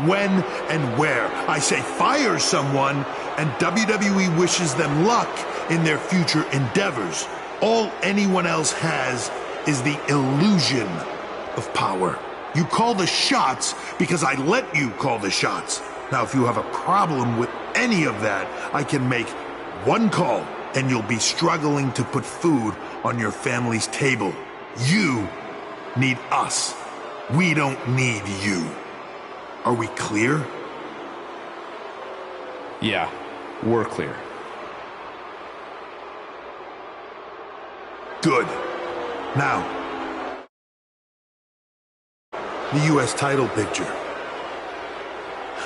when and where. I say fire someone, and WWE wishes them luck in their future endeavors. All anyone else has is the illusion of power. You call the shots because I let you call the shots. Now, if you have a problem with any of that, I can make one call, and you'll be struggling to put food on your family's table. You need us. We don't need you. Are we clear? Yeah, we're clear. Good. Now, the U.S. title picture.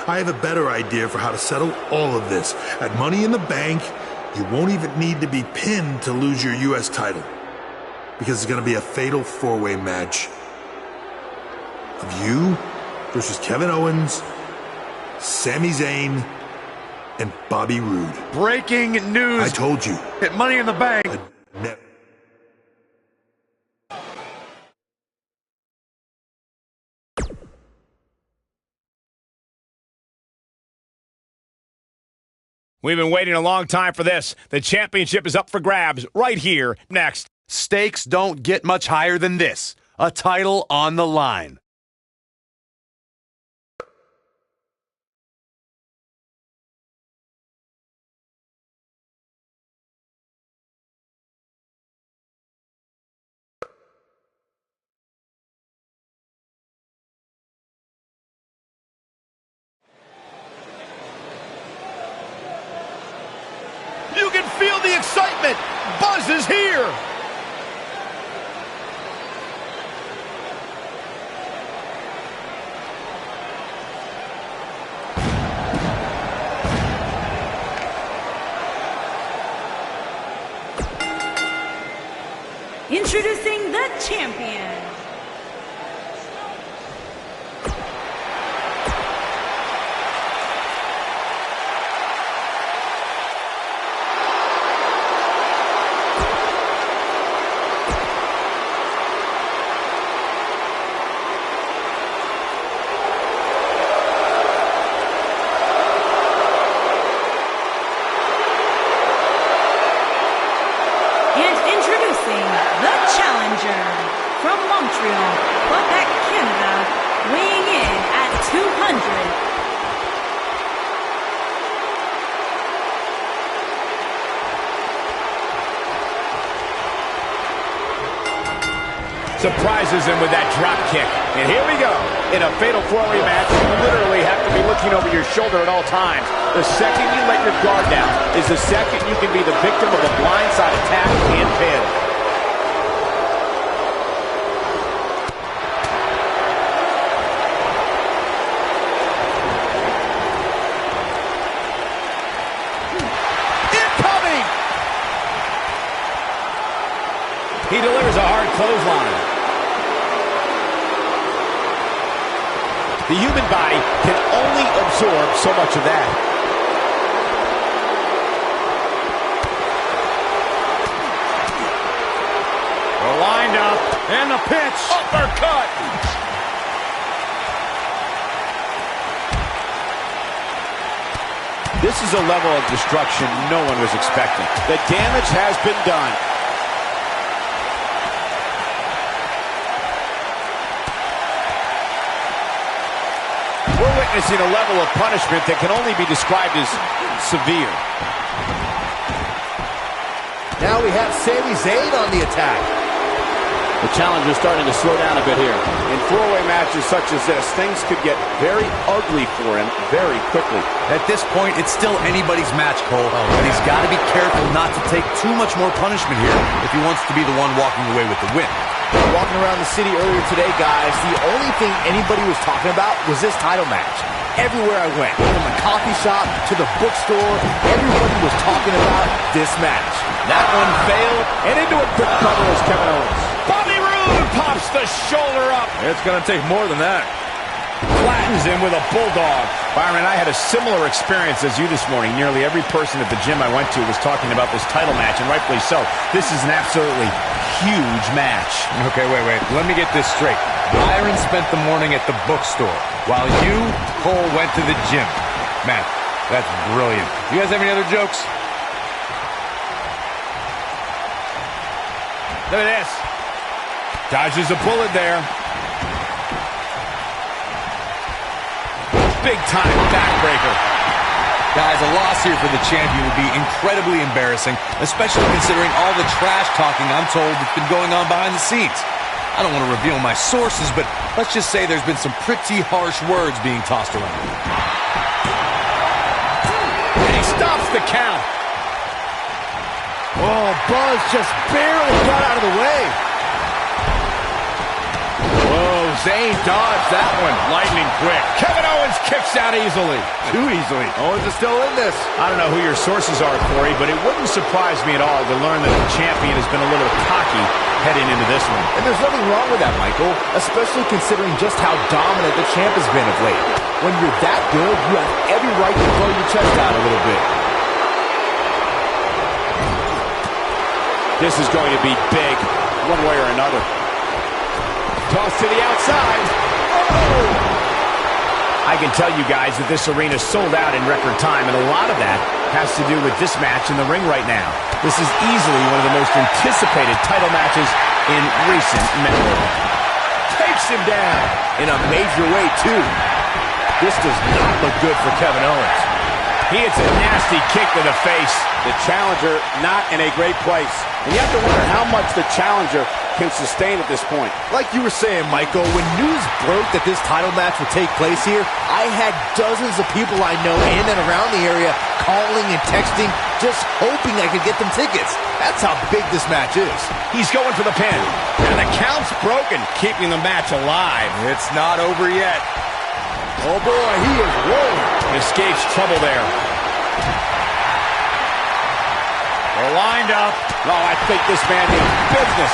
I have a better idea for how to settle all of this. At Money in the Bank, you won't even need to be pinned to lose your U.S. title, because it's going to be a fatal four-way match of you versus Kevin Owens, Sami Zayn, and Bobby Roode. Breaking news. I told you. At Money in the Bank. We've been waiting a long time for this. The championship is up for grabs right here, next. Stakes don't get much higher than this. A title on the line. You can feel the excitement. Buzz is here. Introducing the champion. From Montreal, Quebec, Canada, weighing in at 200. Surprises him with that drop kick. And here we go. In a fatal four-way match, you literally have to be looking over your shoulder at all times. The second you let your guard down is the second you can be the victim of a blindside attack and pin. He delivers a hard clothesline. The human body can only absorb so much of that. We're lined up, and the pitch. Uppercut. This is a level of destruction no one was expecting. The damage has been done. We're witnessing a level of punishment that can only be described as severe. Now we have Sami Zayn on the attack. The challenger's starting to slow down a bit here. In four-way matches such as this, things could get very ugly for him very quickly. At this point, it's still anybody's match, Cole. But he's got to be careful not to take too much more punishment here if he wants to be the one walking away with the win. Walking around the city earlier today, guys, the only thing anybody was talking about was this title match. Everywhere I went, from the coffee shop to the bookstore, everybody was talking about this match. That one failed, and into a quick cover is Kevin Owens. Bobby Roode pops the shoulder up. It's going to take more than that. Flattens him with a bulldog. Byron, I had a similar experience as you this morning. Nearly every person at the gym I went to was talking about this title match, and rightfully so. This is an absolutely huge match. Okay, wait. Let me get this straight. Byron spent the morning at the bookstore, while you, Cole, went to the gym. Man, that's brilliant. You guys have any other jokes? Look at this. Dodges a bullet there. Big-time backbreaker. Guys, a loss here for the champion would be incredibly embarrassing, especially considering all the trash talking I'm told that's been going on behind the scenes. I don't want to reveal my sources, but let's just say there's been some pretty harsh words being tossed around. And he stops the count. Oh, Buzz just barely got out of the way. Whoa, Zayn dodged that one. Lightning quick. Kevin Owens kicks out easily. Too easily. Owens is still in this. I don't know who your sources are, Corey, but it wouldn't surprise me at all to learn that the champion has been a little cocky heading into this one. And there's nothing wrong with that, Michael, especially considering just how dominant the champ has been of late. When you're that good, you have every right to blow your chest out a little bit. This is going to be big, one way or another. Toss to the outside. Oh! I can tell you guys that this arena sold out in record time, and a lot of that has to do with this match in the ring right now. This is easily one of the most anticipated title matches in recent memory. Takes him down in a major way, too. This does not look good for Kevin Owens. He hits a nasty kick to the face. The challenger not in a great place. And you have to wonder how much the challenger can sustain at this point. Like you were saying, Michael, when news broke that this title match would take place here, I had dozens of people I know in and around the area calling and texting, just hoping I could get them tickets. That's how big this match is. He's going for the pin. And the count's broken, keeping the match alive. It's not over yet. Oh boy, he is rolling. Escapes trouble there. They're lined up. Oh, I think this man needs business.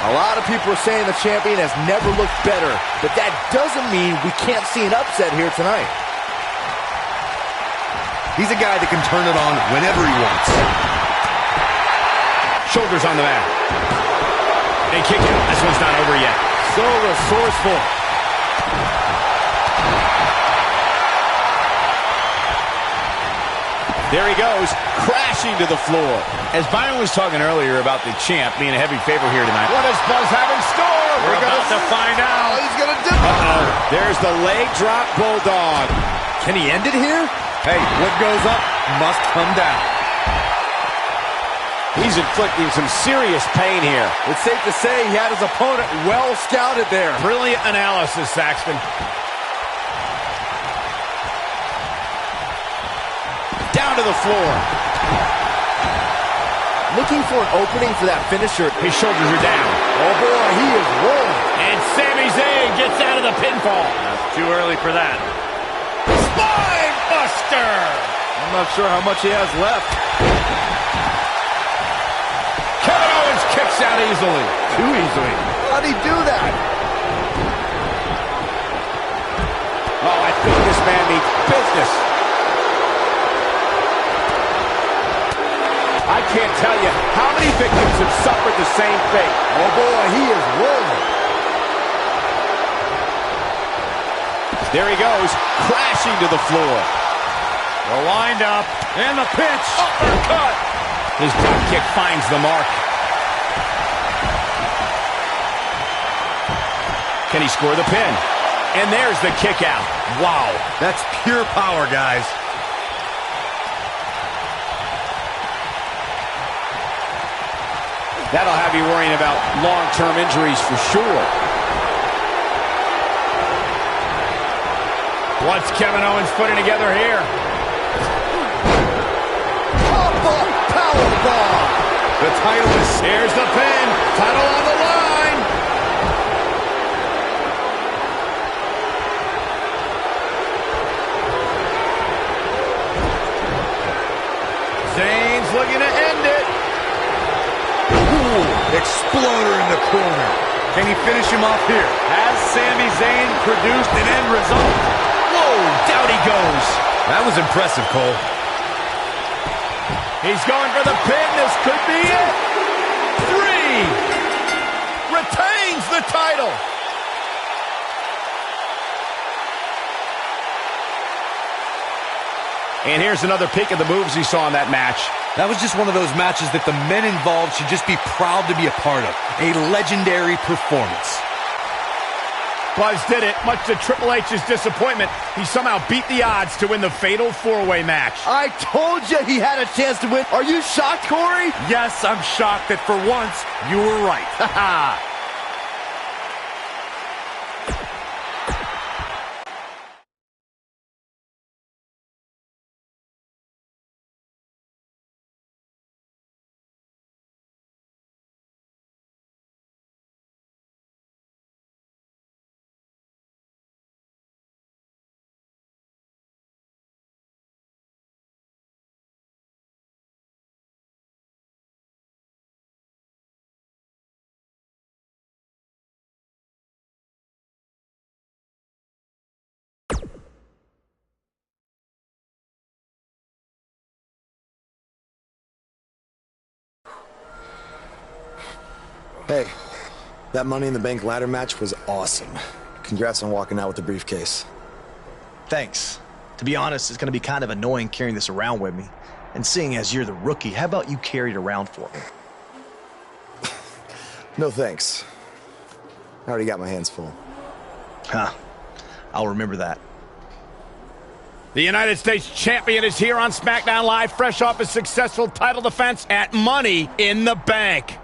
A lot of people are saying the champion has never looked better, but that doesn't mean we can't see an upset here tonight. He's a guy that can turn it on whenever he wants. Shoulders on the mat. They kick it. This one's not over yet. So resourceful. There he goes, crashing to the floor. As Byron was talking earlier about the champ being a heavy favorite here tonight, what does Buzz have in store? We're about to find out. Oh, he's going to do it. Uh-oh. There's the leg drop bulldog. Can he end it here? Hey, what goes up must come down. He's inflicting some serious pain here. It's safe to say he had his opponent well scouted there. Brilliant analysis, Saxton. Down to the floor. Looking for an opening for that finisher. His shoulders are down. Oh boy, he is rolling. And Sami Zayn gets out of the pinfall. That's too early for that. Spine buster. I'm not sure how much he has left. Kevin Owens kicks out easily. Too easily. How'd he do that? Oh, I think this man needs business. I can't tell you how many victims have suffered the same fate. Oh boy, he is rolling. There he goes, crashing to the floor. They're lined up, and the pitch. Uppercut. His drop kick finds the mark. Can he score the pin? And there's the kick out. Wow, that's pure power, guys. That'll have you worrying about long-term injuries for sure. What's Kevin Owens putting together here? Pop-up powerbomb. The title is... Here's the pin. Title on the line. Zayn's looking to end it. Exploder in the corner. Can he finish him off here? Has Sami Zayn produced an end result? Whoa, down he goes. That was impressive, Cole. He's going for the pin. This could be it. 3. Retains the title. And here's another peek at the moves he saw in that match. That was just one of those matches that the men involved should just be proud to be a part of. A legendary performance. Buzz did it, much to Triple H's disappointment. He somehow beat the odds to win the Fatal 4-Way match. I told you he had a chance to win. Are you shocked, Corey? Yes, I'm shocked that for once, you were right. Hey, that Money in the Bank ladder match was awesome. Congrats on walking out with the briefcase. Thanks. To be honest, it's going to be kind of annoying carrying this around with me. And seeing as you're the rookie, how about you carry it around for me? No thanks. I already got my hands full. Huh. I'll remember that. The United States Champion is here on Smackdown Live, fresh off his successful title defense at Money in the Bank.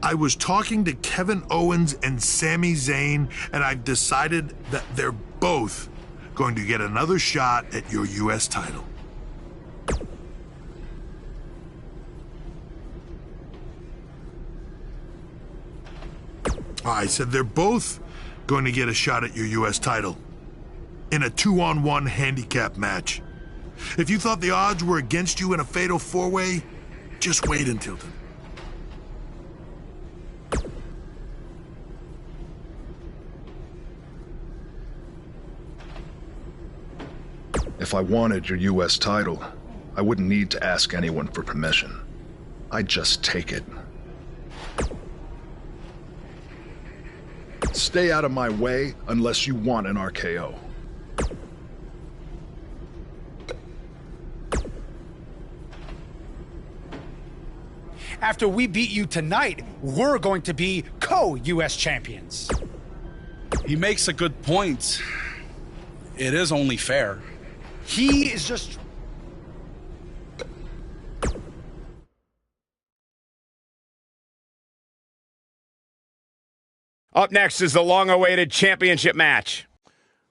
I was talking to Kevin Owens and Sami Zayn, and I've decided that they're both going to get another shot at your U.S. title. I said they're both going to get a shot at your U.S. title in a 2-on-1 handicap match. If you thought the odds were against you in a fatal 4-way, just wait until then. If I wanted your U.S. title, I wouldn't need to ask anyone for permission. I'd just take it. Stay out of my way unless you want an RKO. After we beat you tonight, we're going to be co-U.S. champions. He makes a good point. It is only fair. He is just... Up next is the long-awaited championship match.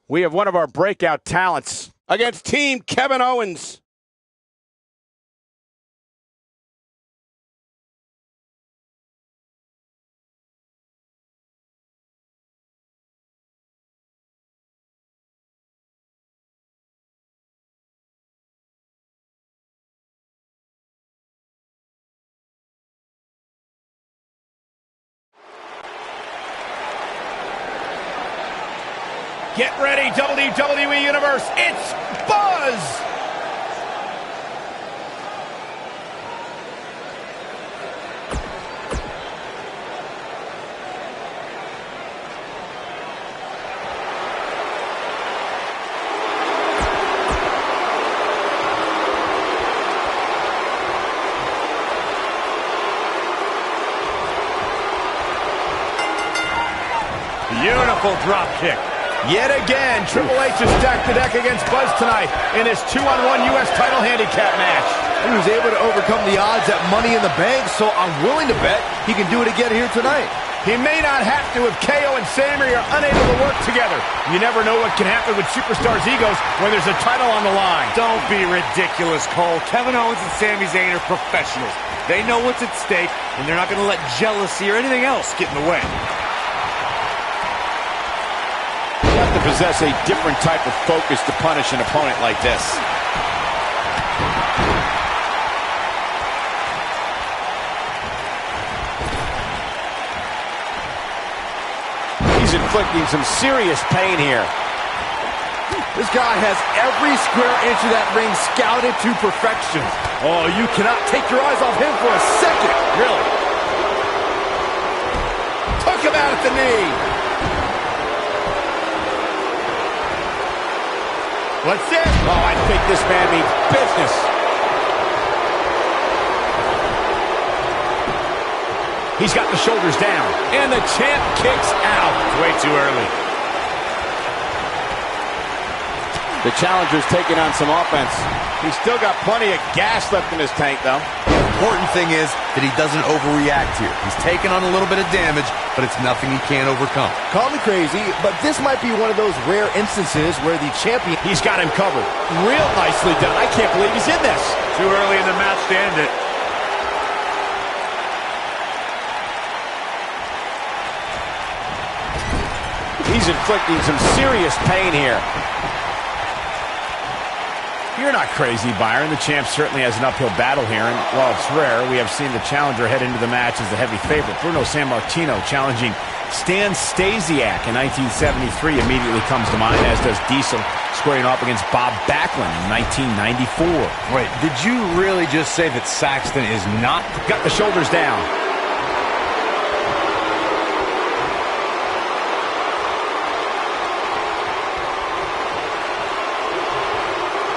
We have one of our breakout talents against Team Kevin Owens. Get ready, WWE Universe. It's Buzz! Beautiful drop kick. Yet again, Triple H has stacked the deck against Buzz tonight in his 2-on-1 U.S. title handicap match. He was able to overcome the odds at Money in the Bank, so I'm willing to bet he can do it again here tonight. He may not have to if KO and Sami are unable to work together. You never know what can happen with superstars' egos when there's a title on the line. Don't be ridiculous, Cole. Kevin Owens and Sami Zayn are professionals. They know what's at stake, and they're not going to let jealousy or anything else get in the way. You have to possess a different type of focus to punish an opponent like this. He's inflicting some serious pain here. This guy has every square inch of that ring scouted to perfection. Oh, you cannot take your eyes off him for a second. Really? Took him out at the knee. What's this? Oh, I think this man means business. He's got the shoulders down. And the champ kicks out. Way too early. The challenger's taking on some offense. He's still got plenty of gas left in his tank, though. The important thing is that he doesn't overreact here. He's taken on a little bit of damage, but it's nothing he can't overcome. Call me crazy, but this might be one of those rare instances where the champion... He's got him covered. Real nicely done. I can't believe he's in this. Too early in the match to end it. He's inflicting some serious pain here. You're not crazy, Byron. The champ certainly has an uphill battle here, and while it's rare, we have seen the challenger head into the match as the heavy favorite. Bruno Sammartino challenging Stan Stasiak in 1973 immediately comes to mind, as does Diesel squaring off against Bob Backlund in 1994. Wait, did you really just say that Saxton is not... Got the shoulders down.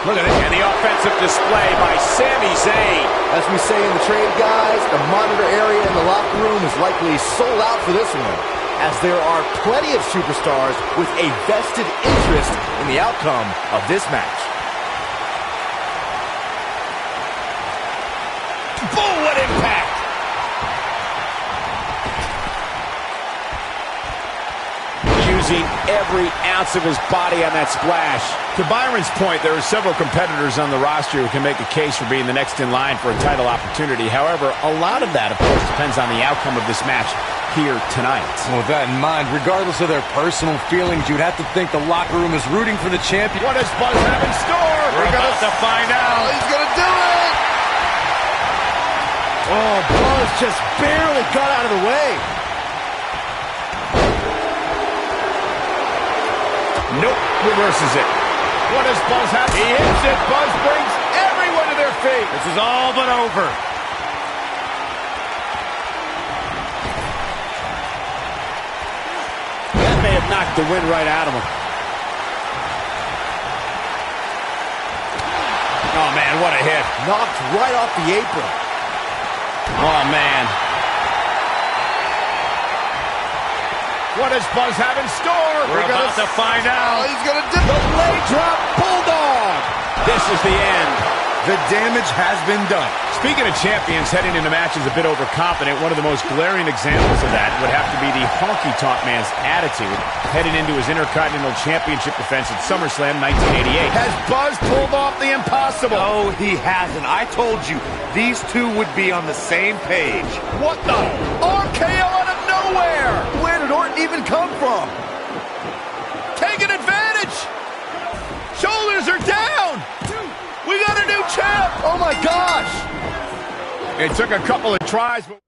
Look at it. And the offensive display by Sami Zayn. As we say in the trade, guys, the monitor area in the locker room is likely sold out for this one, as there are plenty of superstars with a vested interest in the outcome of this match. Boom, what impact! Using every ounce of his body on that splash. To Byron's point, there are several competitors on the roster who can make a case for being the next in line for a title opportunity. However, a lot of that, of course, depends on the outcome of this match here tonight. Well, with that in mind, regardless of their personal feelings, you'd have to think the locker room is rooting for the champion. What does Buzz have in store? We're about to find out. He's going to do it! Oh, Buzz just barely got out of the way. Nope, reverses it. What does Buzz have? He hits it. Buzz brings everyone to their feet. This is all but over. That may have knocked the wind right out of him. Oh, man, what a hit. Knocked right off the apron. Oh, man. What does Buzz have in store? We're about to find out. He's going to do the leg drop bulldog. This is the end. The damage has been done. Speaking of champions heading into matches a bit overconfident, one of the most glaring examples of that would have to be the honky-tonk man's attitude heading into his Intercontinental Championship defense at SummerSlam 1988. Has Buzz pulled off the impossible? No, he hasn't. I told you, these two would be on the same page. What the? RKO out of nowhere! Where did Orton even come from? Taking advantage! Shoulders are down! We got a new champ! Oh my gosh! It took a couple of tries, but...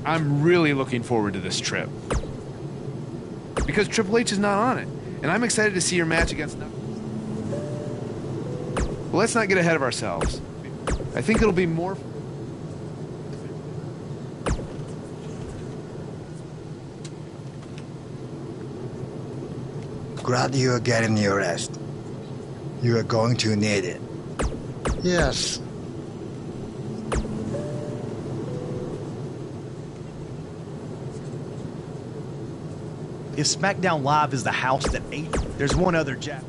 I'm really looking forward to this trip. Because Triple H is not on it. And I'm excited to see your match against... But let's not get ahead of ourselves. I think it'll be more... Glad you are getting your rest. You are going to need it. Yes. If SmackDown Live is the house that ate, there's one other Jack.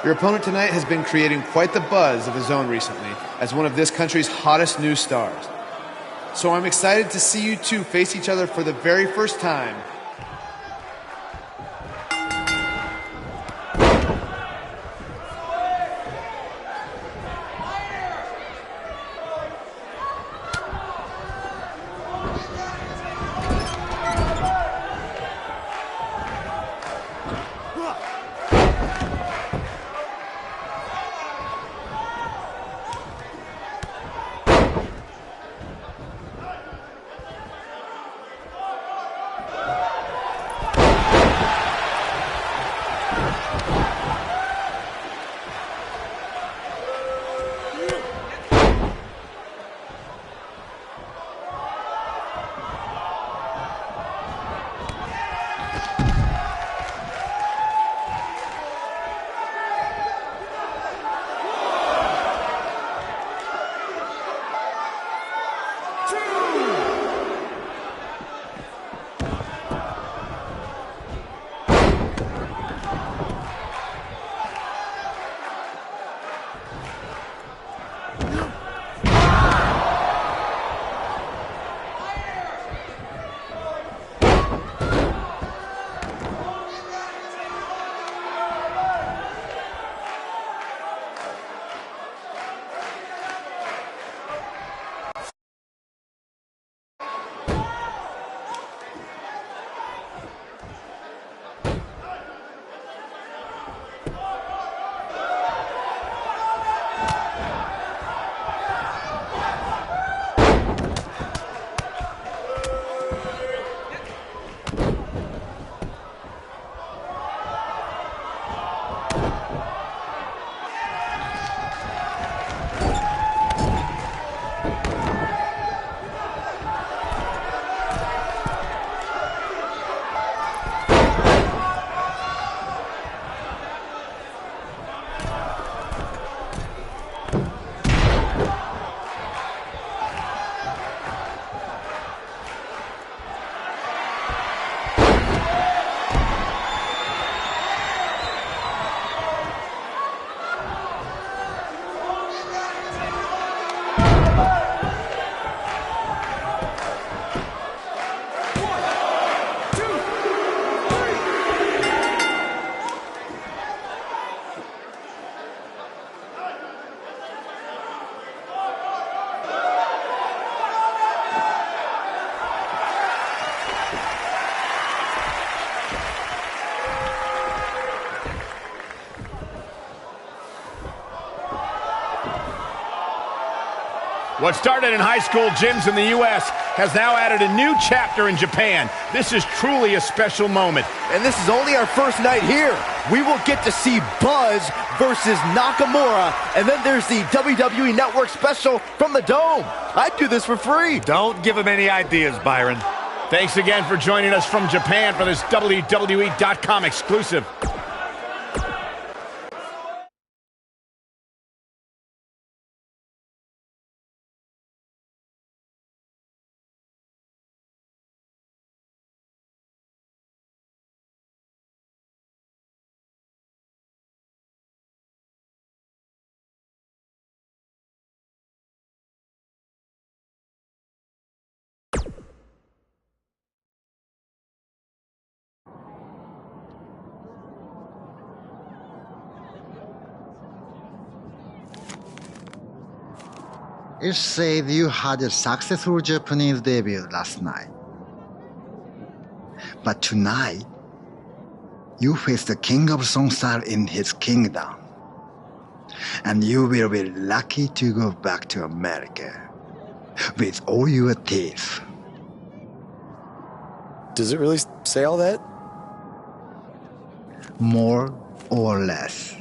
Your opponent tonight has been creating quite the buzz of his own recently as one of this country's hottest new stars. So I'm excited to see you two face each other for the very first time. What started in high school gyms in the U.S. has now added a new chapter in Japan. This is truly a special moment. And this is only our first night here. We will get to see Buzz versus Nakamura, and then there's the WWE Network special from the Dome. I'd do this for free. Don't give him any ideas, Byron. Thanks again for joining us from Japan for this WWE.com exclusive. It said you had a successful Japanese debut last night. But tonight, you face the king of songstyle in his kingdom. And you will be lucky to go back to America with all your teeth. Does it really say all that? More or less.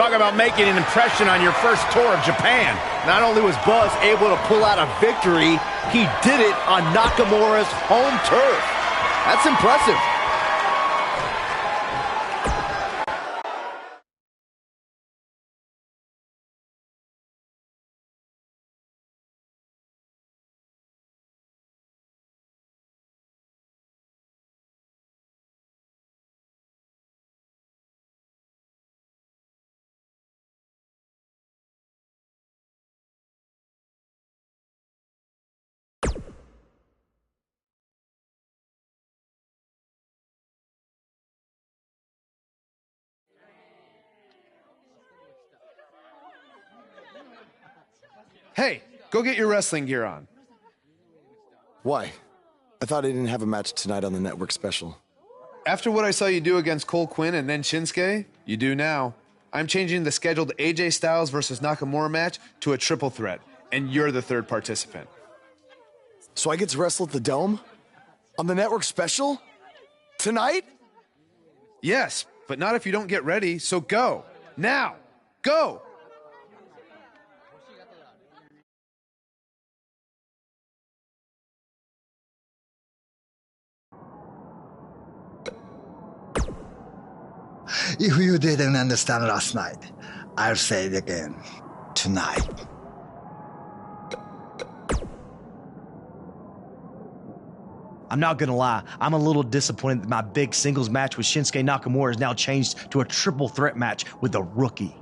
Talk about making an impression on your first tour of Japan. Not only was Buzz able to pull out a victory, he did it on Nakamura's home turf. That's impressive. Hey, go get your wrestling gear on. Why? I thought I didn't have a match tonight on the network special. After what I saw you do against Cole Quinn and then Shinsuke, you do now. I'm changing the scheduled AJ Styles versus Nakamura match to a triple threat, and you're the third participant. So I get to wrestle at the Dome? On the network special? Tonight? Yes, but not if you don't get ready, so go. Now. Go! If you didn't understand last night, I'll say it again. Tonight. I'm not gonna lie, I'm a little disappointed that my big singles match with Shinsuke Nakamura is now changed to a triple threat match with a rookie.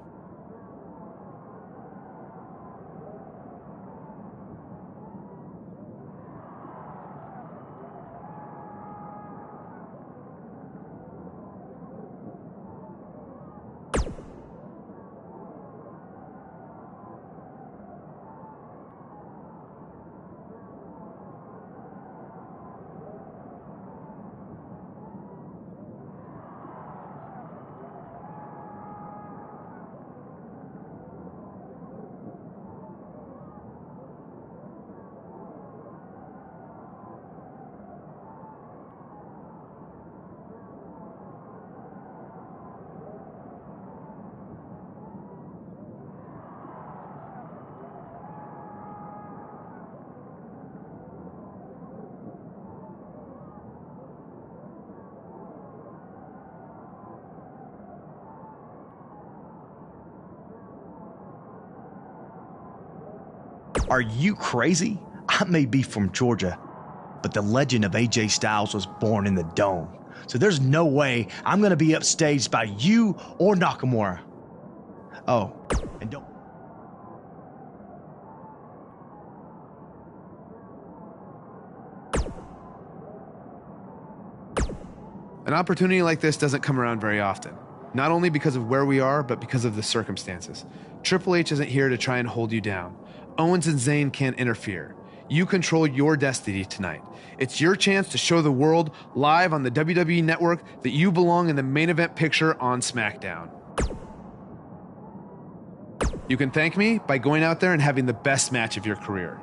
Are you crazy? I may be from Georgia, but the legend of AJ Styles was born in the Dome. So there's no way I'm going to be upstaged by you or Nakamura. Oh, and don't... An opportunity like this doesn't come around very often. Not only because of where we are, but because of the circumstances. Triple H isn't here to try and hold you down. Owens and Zayn can't interfere. You control your destiny tonight. It's your chance to show the world live on the WWE Network that you belong in the main event picture on Smackdown. You can thank me by going out there and having the best match of your career.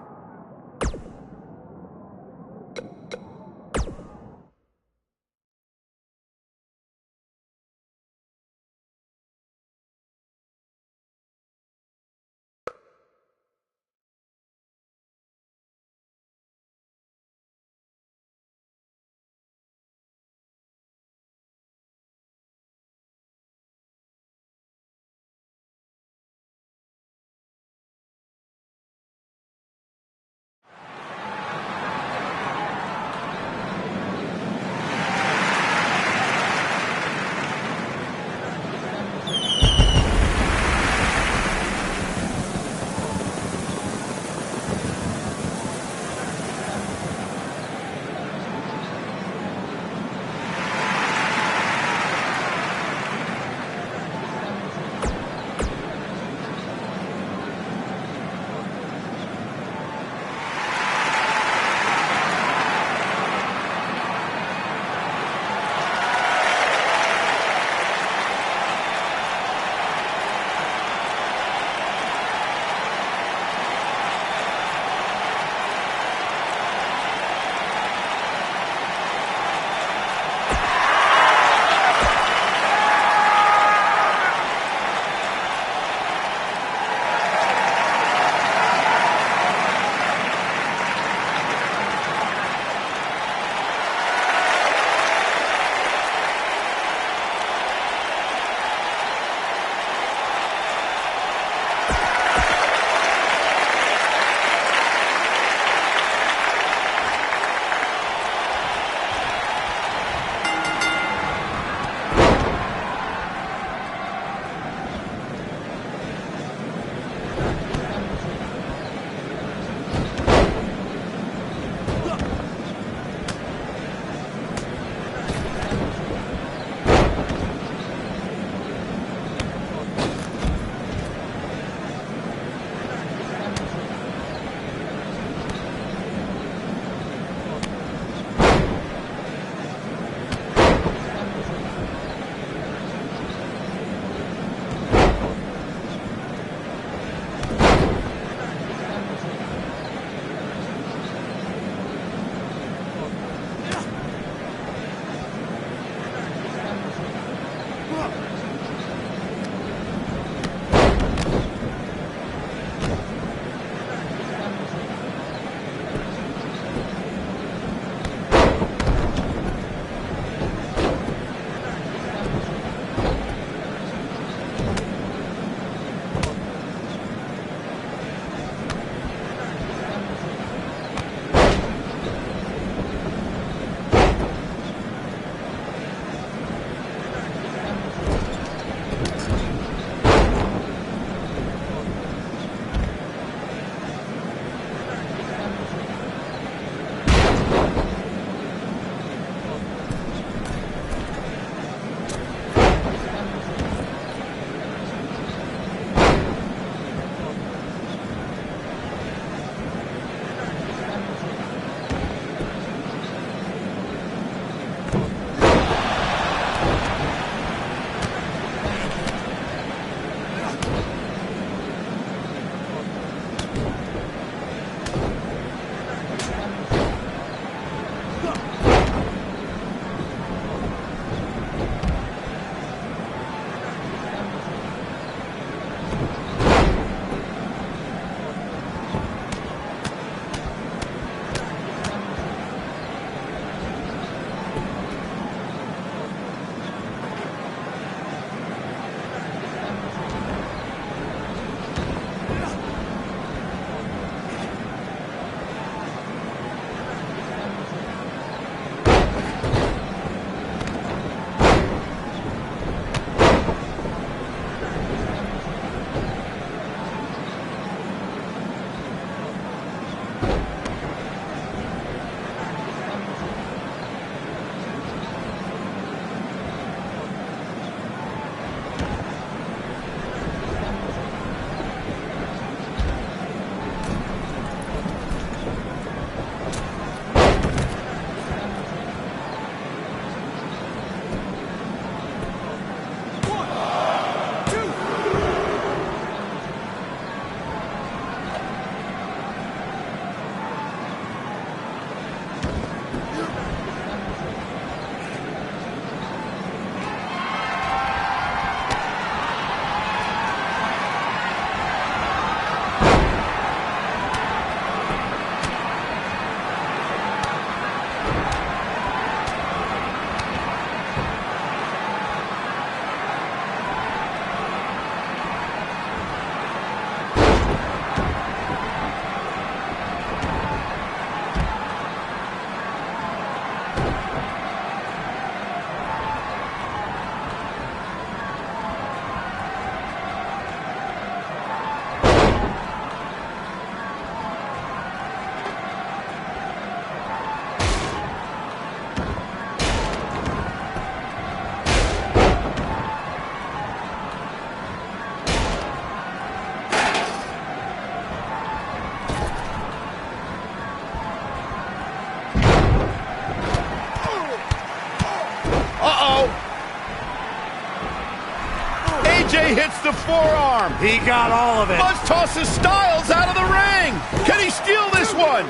He hits the forearm. He got all of it. Buzz tosses Styles out of the ring. Can he steal this one?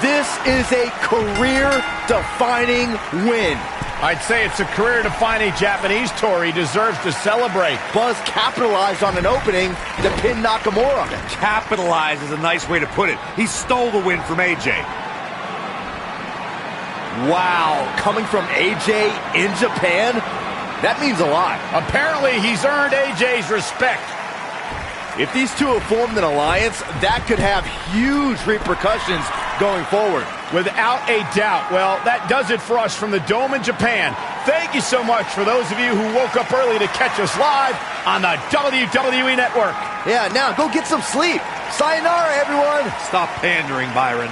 This is a career-defining win. I'd say it's a career-defining Japanese tour. He deserves to celebrate. Buzz capitalized on an opening to pin Nakamura. Capitalize is a nice way to put it. He stole the win from AJ. Wow, coming from AJ in Japan, that means a lot. Apparently, he's earned AJ's respect. If these two have formed an alliance, that could have huge repercussions going forward. Without a doubt. Well, that does it for us from the Dome in Japan. Thank you so much for those of you who woke up early to catch us live on the WWE Network. Yeah, now go get some sleep. Sayonara, everyone. Stop pandering, Byron.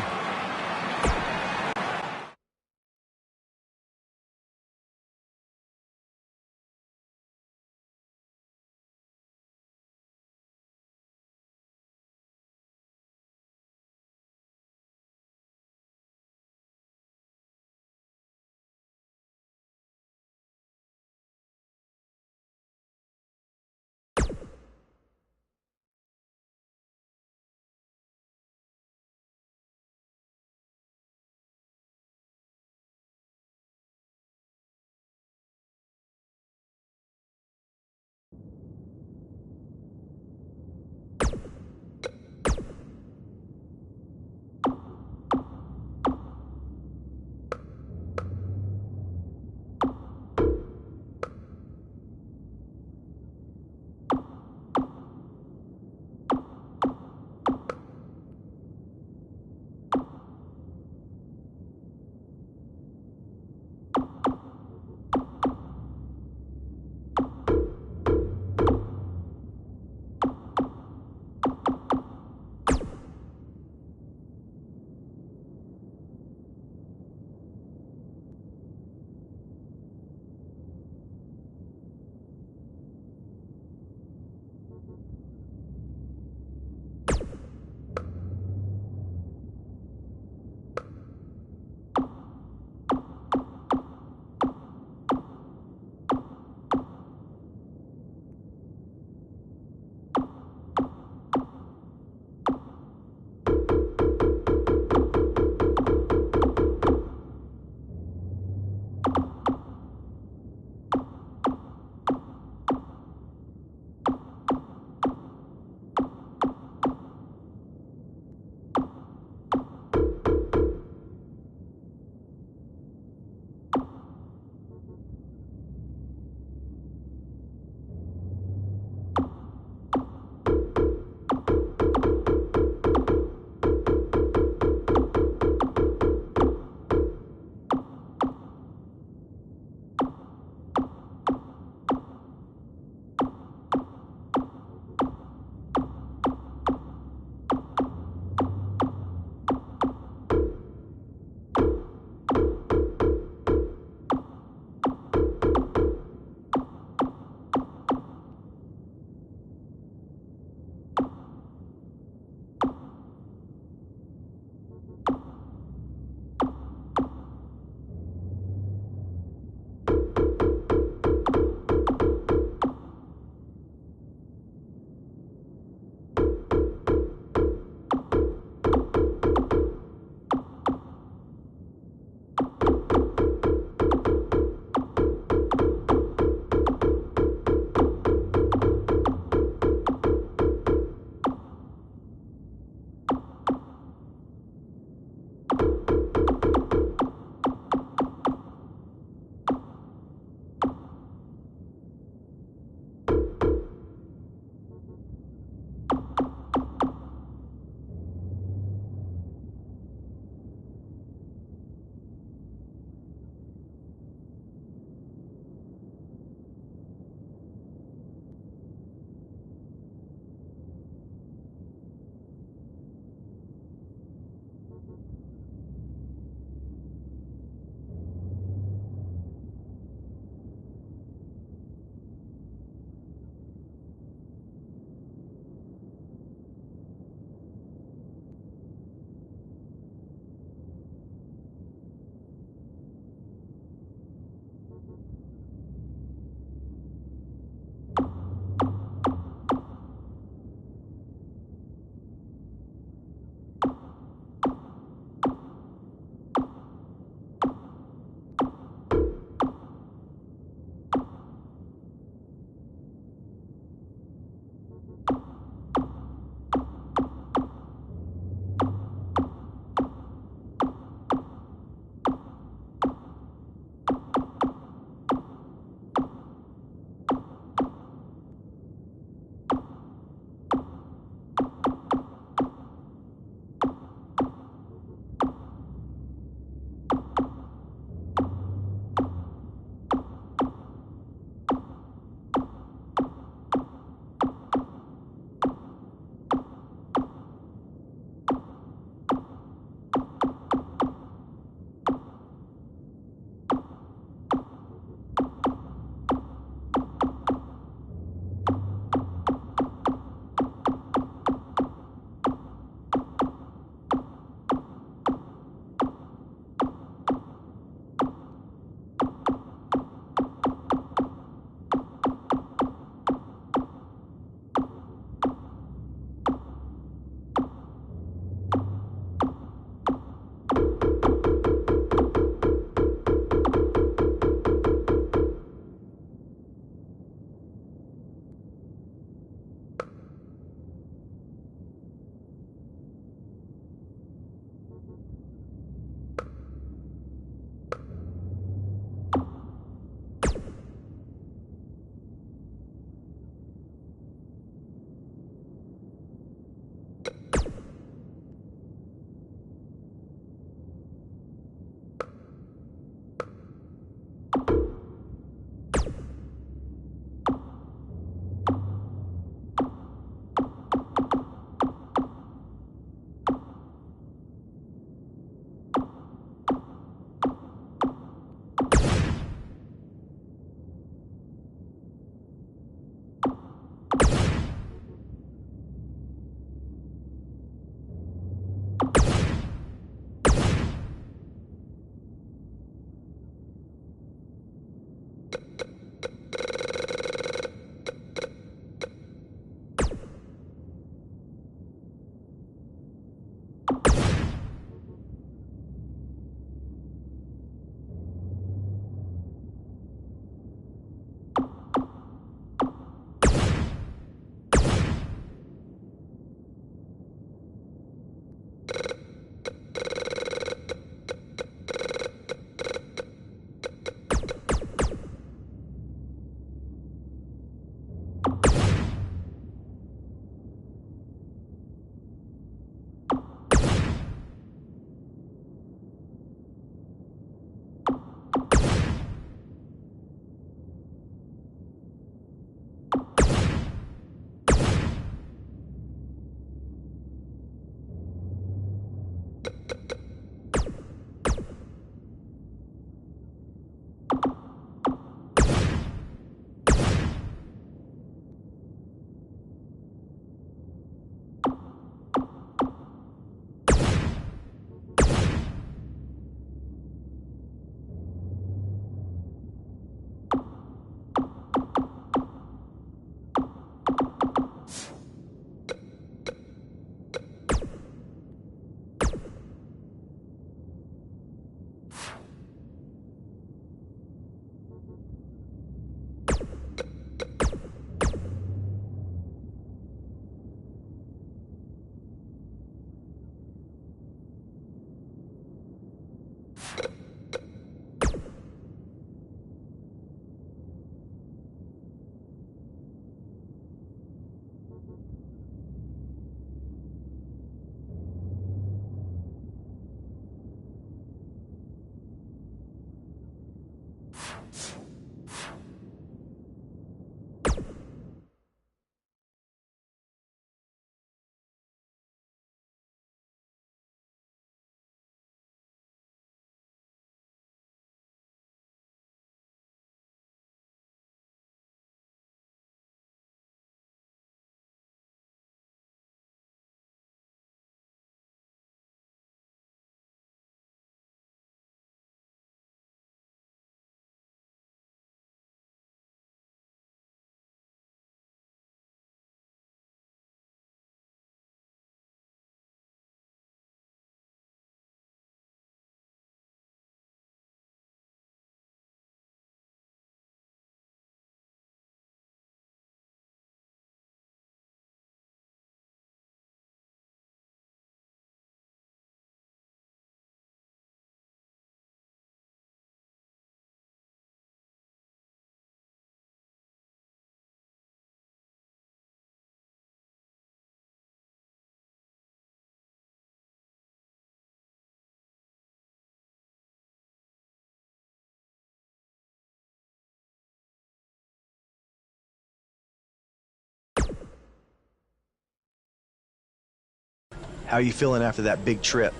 How are you feeling after that big trip?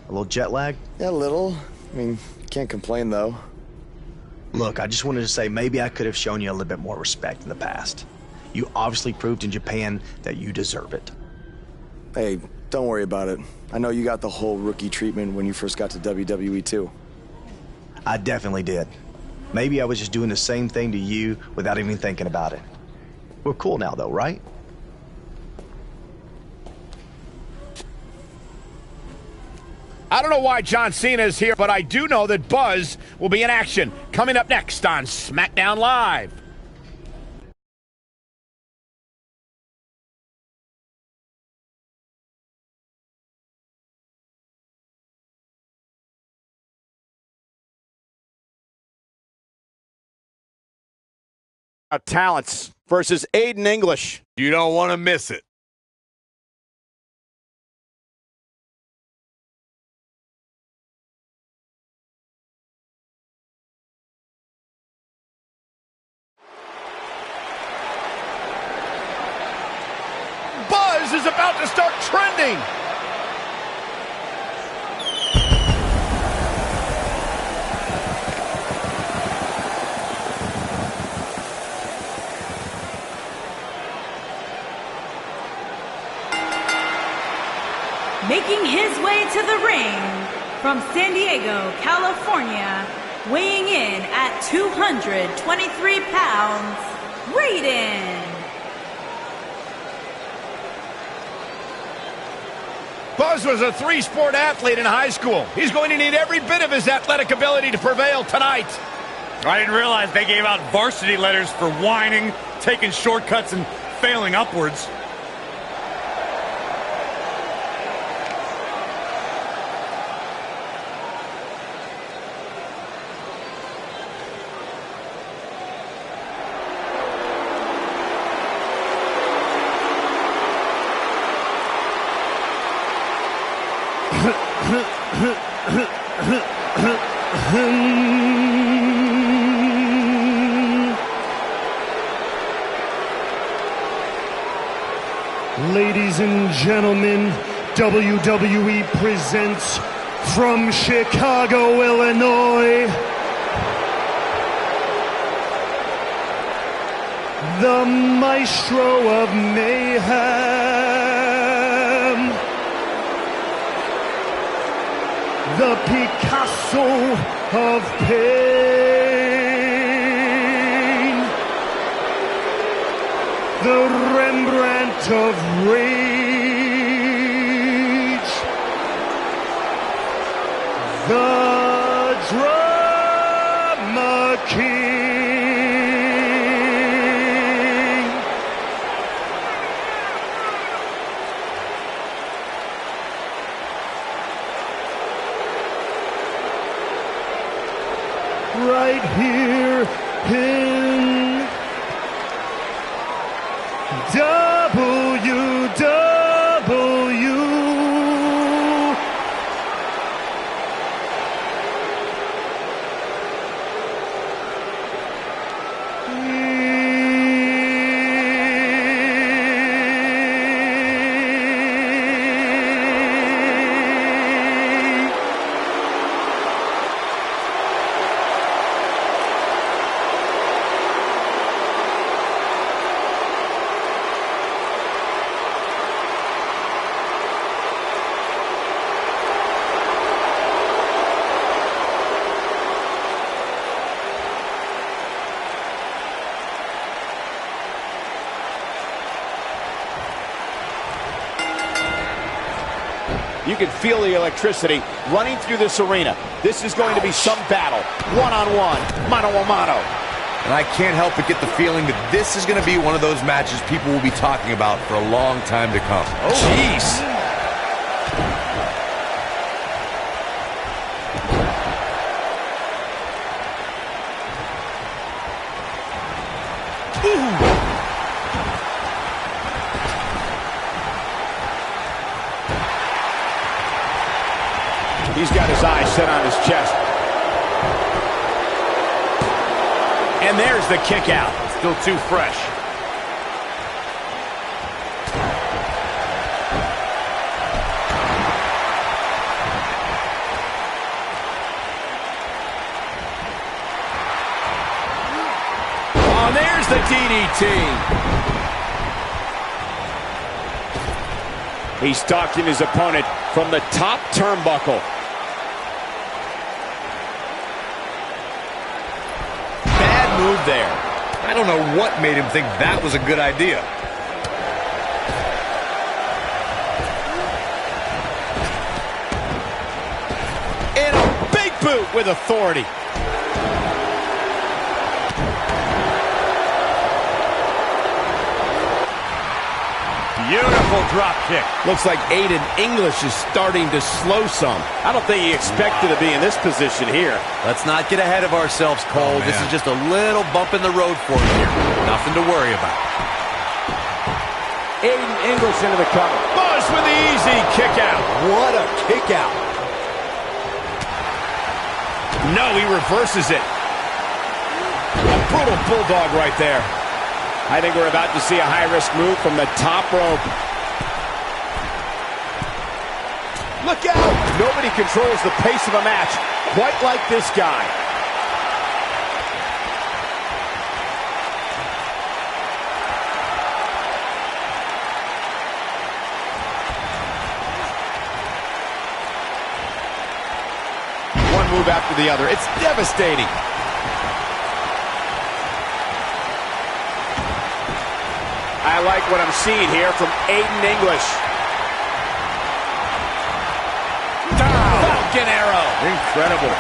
A little jet lag? Yeah, a little. I mean, can't complain, though. Look, I just wanted to say maybe I could have shown you a little bit more respect in the past. You obviously proved in Japan that you deserve it. Hey, don't worry about it. I know you got the whole rookie treatment when you first got to WWE, too. I definitely did. Maybe I was just doing the same thing to you without even thinking about it. We're cool now, though, right? I don't know why John Cena is here, but I do know that Buzz will be in action. Coming up next on Smackdown Live. Talents versus Aiden English. You don't want to miss it. Buzz is about to start trending. Making his way to the ring from San Diego, California, weighing in at 223 pounds, Raiden. Buzz was a three-sport athlete in high school. He's going to need every bit of his athletic ability to prevail tonight. I didn't realize they gave out varsity letters for whining, taking shortcuts, and failing upwards. Ladies and gentlemen, WWE presents from Chicago, Illinois, the Maestro of Mayhem, the Picasso of Pain, the Rembrandt of Rage, the Drama King. Right here in WW. You can feel the electricity running through this arena. This is going to be some battle. One-on-one, mano-a-mano. And I can't help but get the feeling that this is going to be one of those matches people will be talking about for a long time to come. Oh, jeez. He's got his eyes set on his chest. And there's the kick out. Still too fresh. Oh, there's the DDT. He's stalking his opponent from the top turnbuckle. Move there. I don't know what made him think that was a good idea. And a big boot with authority. Beautiful drop kick. Looks like Aiden English is starting to slow some. I don't think he expected to be in this position here. Let's not get ahead of ourselves, Cole. This is just a little bump in the road for you here. Nothing to worry about. Aiden English into the cover. Buzz with the easy kick out. What a kick out. No, he reverses it. A brutal bulldog right there. I think we're about to see a high-risk move from the top rope. Look out! Nobody controls the pace of a match quite like this guy. One move after the other. It's devastating. I like what I'm seeing here from Aiden English. Falcon arrow. Incredible.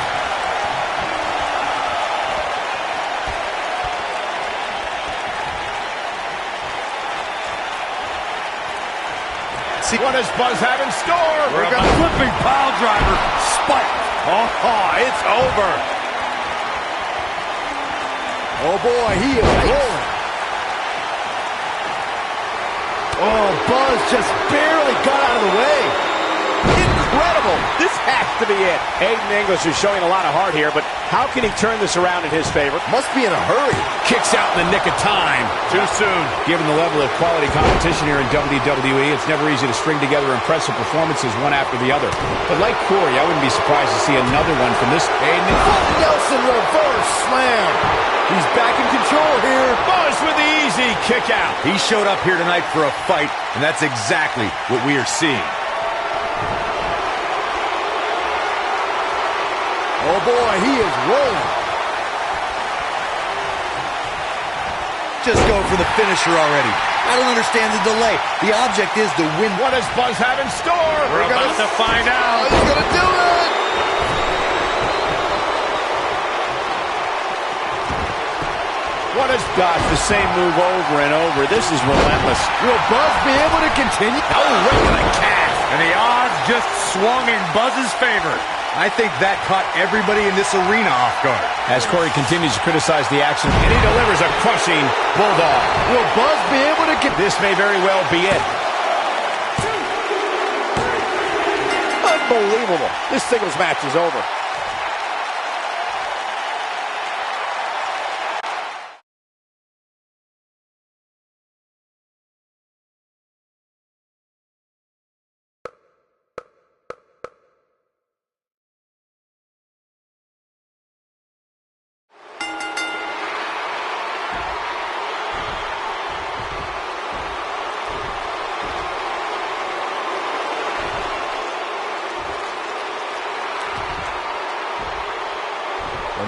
See what does Buzz have in store? We're got a flipping pile driver. Spike. Oh, it's over. Oh boy, he is rolling. Oh, Buzz just barely got out of the way. Incredible. This has to be it. Aiden English is showing a lot of heart here, but how can he turn this around in his favor? Must be in a hurry. Kicks out in the nick of time. Too soon. Given the level of quality competition here in WWE, it's never easy to string together impressive performances one after the other. But like Corey, I wouldn't be surprised to see another one from this Aiden. Nelson reverse slam. He's back in control here. Buzz with the easy kick out. He showed up here tonight for a fight, and that's exactly what we are seeing. Oh boy, he is rolling. Just go for the finisher already. I don't understand the delay. The object is to win. What does Buzz have in store? We're about to find out. He's gonna do it. What is gosh, the same move over and over. This is relentless. Will Buzz be able to continue? Oh, right to the calf. And the odds just swung in Buzz's favor. I think that caught everybody in this arena off guard. As Corey continues to criticize the action, and he delivers a crushing bulldog. Will Buzz be able to get... This may very well be it. Unbelievable. This singles match is over.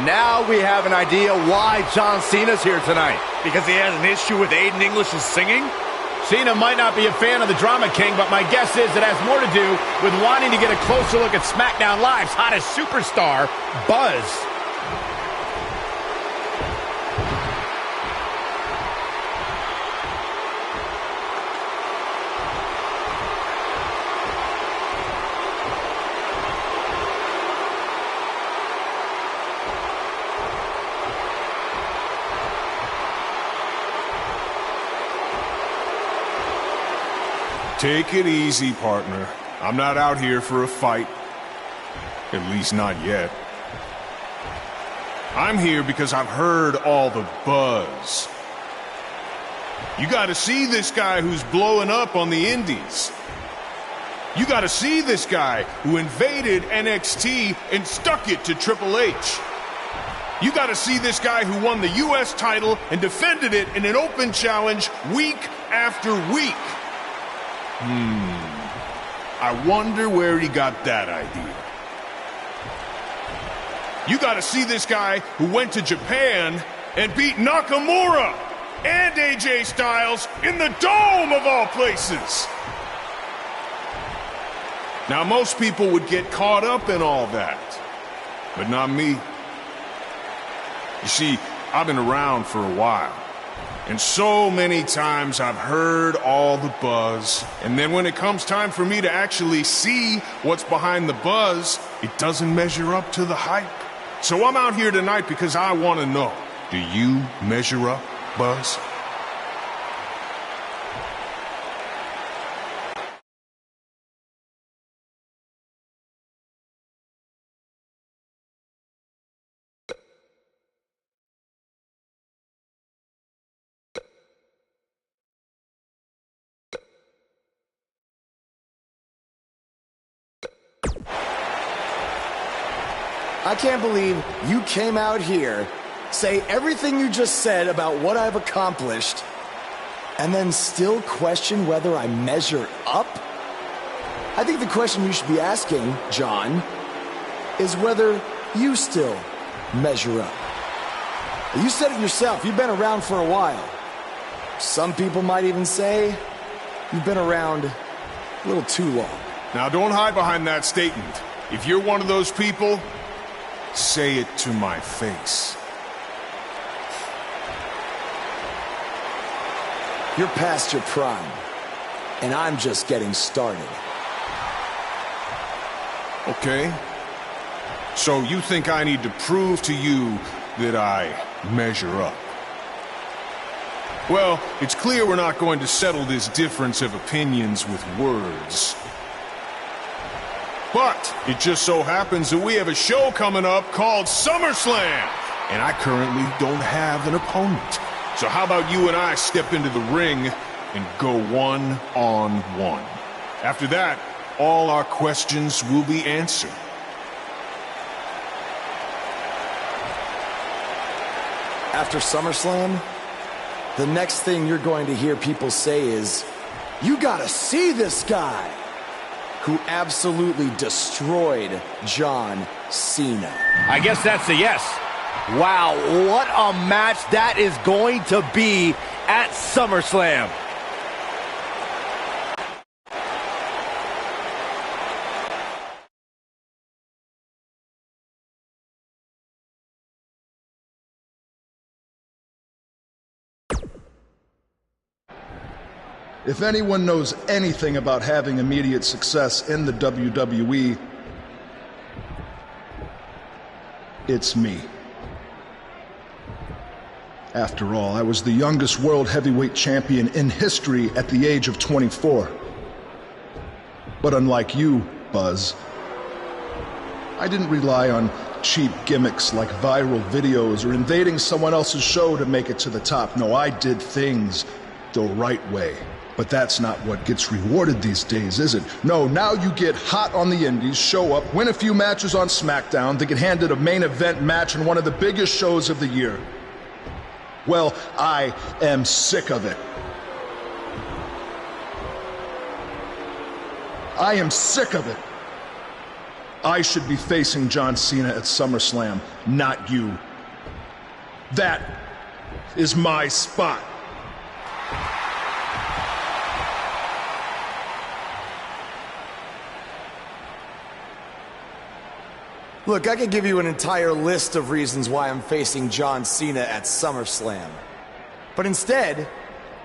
Now we have an idea why John Cena's here tonight. Because he has an issue with Aiden English's singing? Cena might not be a fan of the Drama King, but my guess is it has more to do with wanting to get a closer look at Smackdown Live's hottest superstar, Buzz. Take it easy, partner. I'm not out here for a fight. At least not yet. I'm here because I've heard all the buzz. You gotta see this guy who's blowing up on the indies. You gotta see this guy who invaded NXT and stuck it to Triple H. You gotta see this guy who won the US title and defended it in an open challenge week after week. I wonder where he got that idea. You gotta see this guy who went to Japan and beat Nakamura and AJ Styles in the Dome of all places. Now, most people would get caught up in all that, but not me. You see, I've been around for a while. And so many times I've heard all the buzz, and then when it comes time for me to actually see what's behind the buzz, it doesn't measure up to the hype. So I'm out here tonight because I want to know, do you measure up, Buzz? I can't believe you came out here, say everything you just said about what I've accomplished, and then still question whether I measure up? I think the question you should be asking, John, is whether you still measure up. You said it yourself, you've been around for a while. Some people might even say you've been around a little too long. Now don't hide behind that statement. If you're one of those people, say it to my face. You're past your prime, and I'm just getting started. Okay. So you think I need to prove to you that I measure up? Well, it's clear we're not going to settle this difference of opinions with words. But it just so happens that we have a show coming up called SummerSlam, and I currently don't have an opponent. So how about you and I step into the ring and go one-on-one? After that, all our questions will be answered. After SummerSlam, the next thing you're going to hear people say is, "You gotta see this guy," who absolutely destroyed John Cena. I guess that's a yes. Wow, what a match that is going to be at SummerSlam. If anyone knows anything about having immediate success in the WWE, it's me. After all, I was the youngest world heavyweight champion in history at the age of 24. But unlike you, Buzz, I didn't rely on cheap gimmicks like viral videos or invading someone else's show to make it to the top. No, I did things the right way. But that's not what gets rewarded these days, is it? No, now you get hot on the indies, show up, win a few matches on Smackdown, they get handed a main event match in one of the biggest shows of the year. Well, I am sick of it. I am sick of it. I should be facing John Cena at SummerSlam, not you. That is my spot. Look, I could give you an entire list of reasons why I'm facing John Cena at SummerSlam. But instead,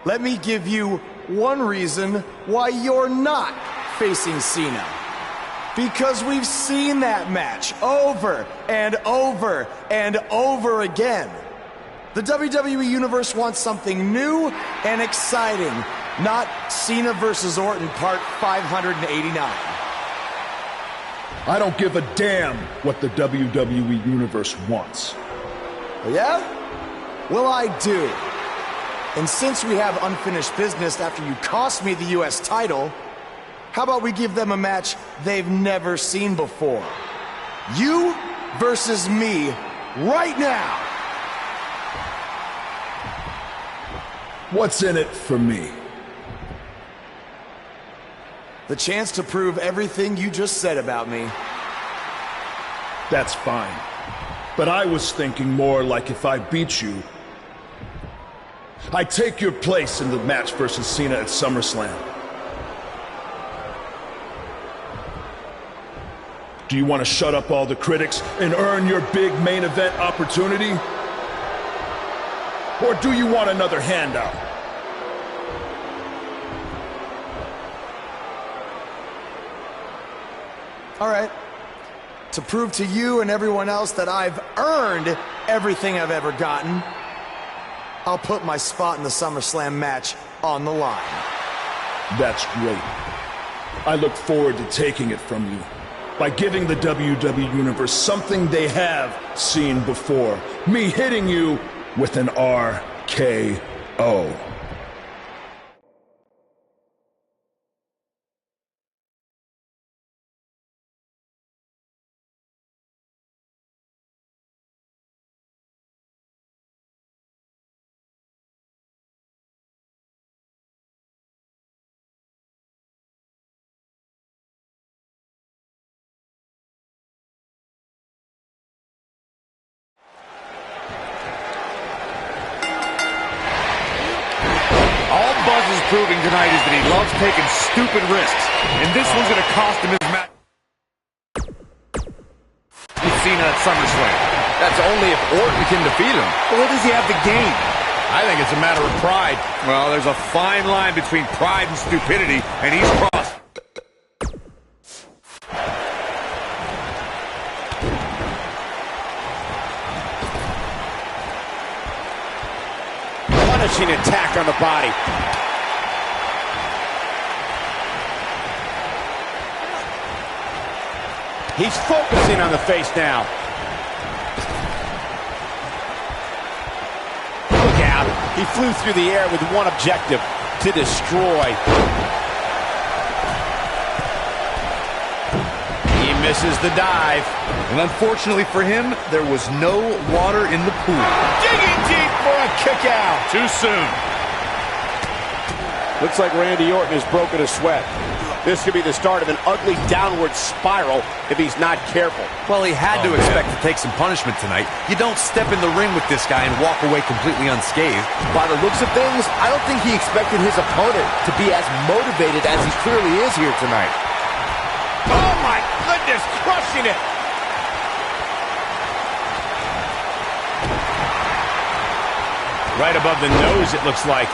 let me give you one reason why you're not facing Cena. Because we've seen that match over and over and over again. The WWE Universe wants something new and exciting, not Cena versus Orton Part 589. I don't give a damn what the WWE Universe wants. Yeah? Well, I do. And since we have unfinished business after you cost me the US title, how about we give them a match they've never seen before? You versus me right now. What's in it for me? The chance to prove everything you just said about me. That's fine. But I was thinking more like if I beat you, I take your place in the match versus Cena at SummerSlam. Do you want to shut up all the critics and earn your big main event opportunity? Or do you want another handout? All right. To prove to you and everyone else that I've earned everything I've ever gotten, I'll put my spot in the SummerSlam match on the line. That's great. I look forward to taking it from you by giving the WWE Universe something they have seen before. Me hitting you with an RKO. Proving tonight is that he loves taking stupid risks, and this one's going to cost him his match with Cena at SummerSlam. That's only if Orton can defeat him. But what does he have to gain? I think it's a matter of pride. Well, there's a fine line between pride and stupidity, and he's crossed. Punishing attack on the body. He's focusing on the face now. Look out. He flew through the air with one objective, to destroy. He misses the dive. And unfortunately for him, there was no water in the pool. Digging deep for a kick out. Too soon. Looks like Randy Orton has broken a sweat. This could be the start of an ugly downward spiral if he's not careful. Well, he had to expect to take some punishment tonight. You don't step in the ring with this guy and walk away completely unscathed. By the looks of things, I don't think he expected his opponent to be as motivated as he clearly is here tonight. Oh my goodness, crushing it. Right above the nose, it looks like.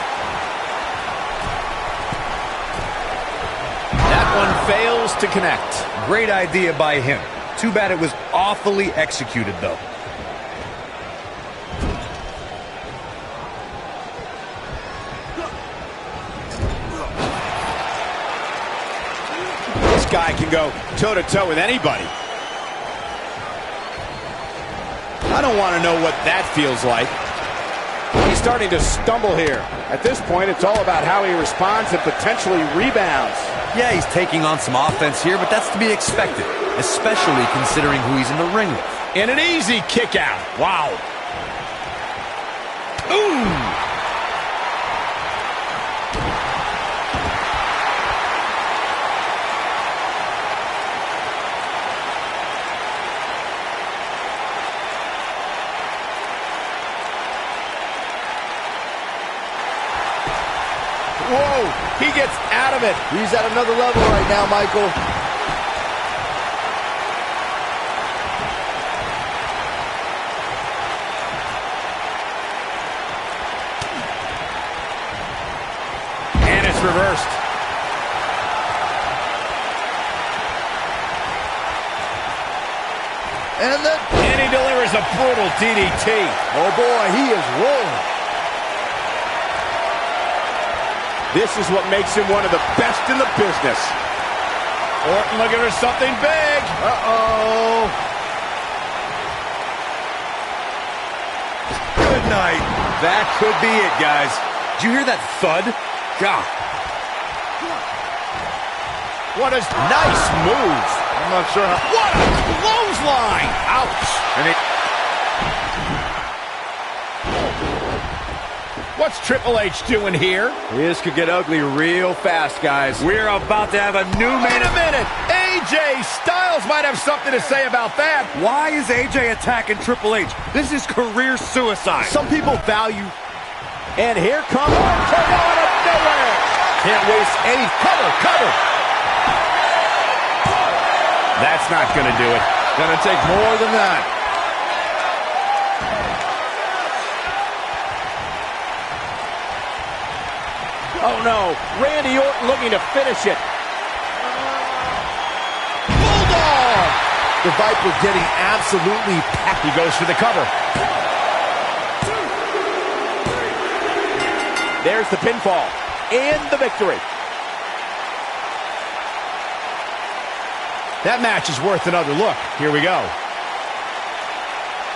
That one fails to connect. Great idea by him. Too bad it was awfully executed, though. This guy can go toe-to-toe with anybody. I don't want to know what that feels like. He's starting to stumble here. At this point, it's all about how he responds and potentially rebounds. Yeah, he's taking on some offense here, but that's to be expected, especially considering who he's in the ring with. And an easy kick out. Wow. Ooh. Whoa, he gets out of it. He's at another level right now, Michael. And it's reversed. And he delivers a brutal DDT. Oh boy, he is rolling. This is what makes him one of the best in the business. Orton looking for something big. Uh-oh. Good night. That could be it, guys. Did you hear that thud? God. What a nice move. I'm not sure how... What a clothesline. Ouch. And What's Triple H doing here? This could get ugly real fast, guys. we're about to have a new Wait a minute. AJ Styles might have something to say about that. Why is AJ attacking Triple H? This is career suicide. Some people value... And here comes Orton out of nowhere. Can't waste any... Cover. That's not going to do it. Gonna take more than that. Oh no, Randy Orton looking to finish it. Bulldog! The Viper getting absolutely packed. He goes for the cover. There's the pinfall and the victory. That match is worth another look. Here we go.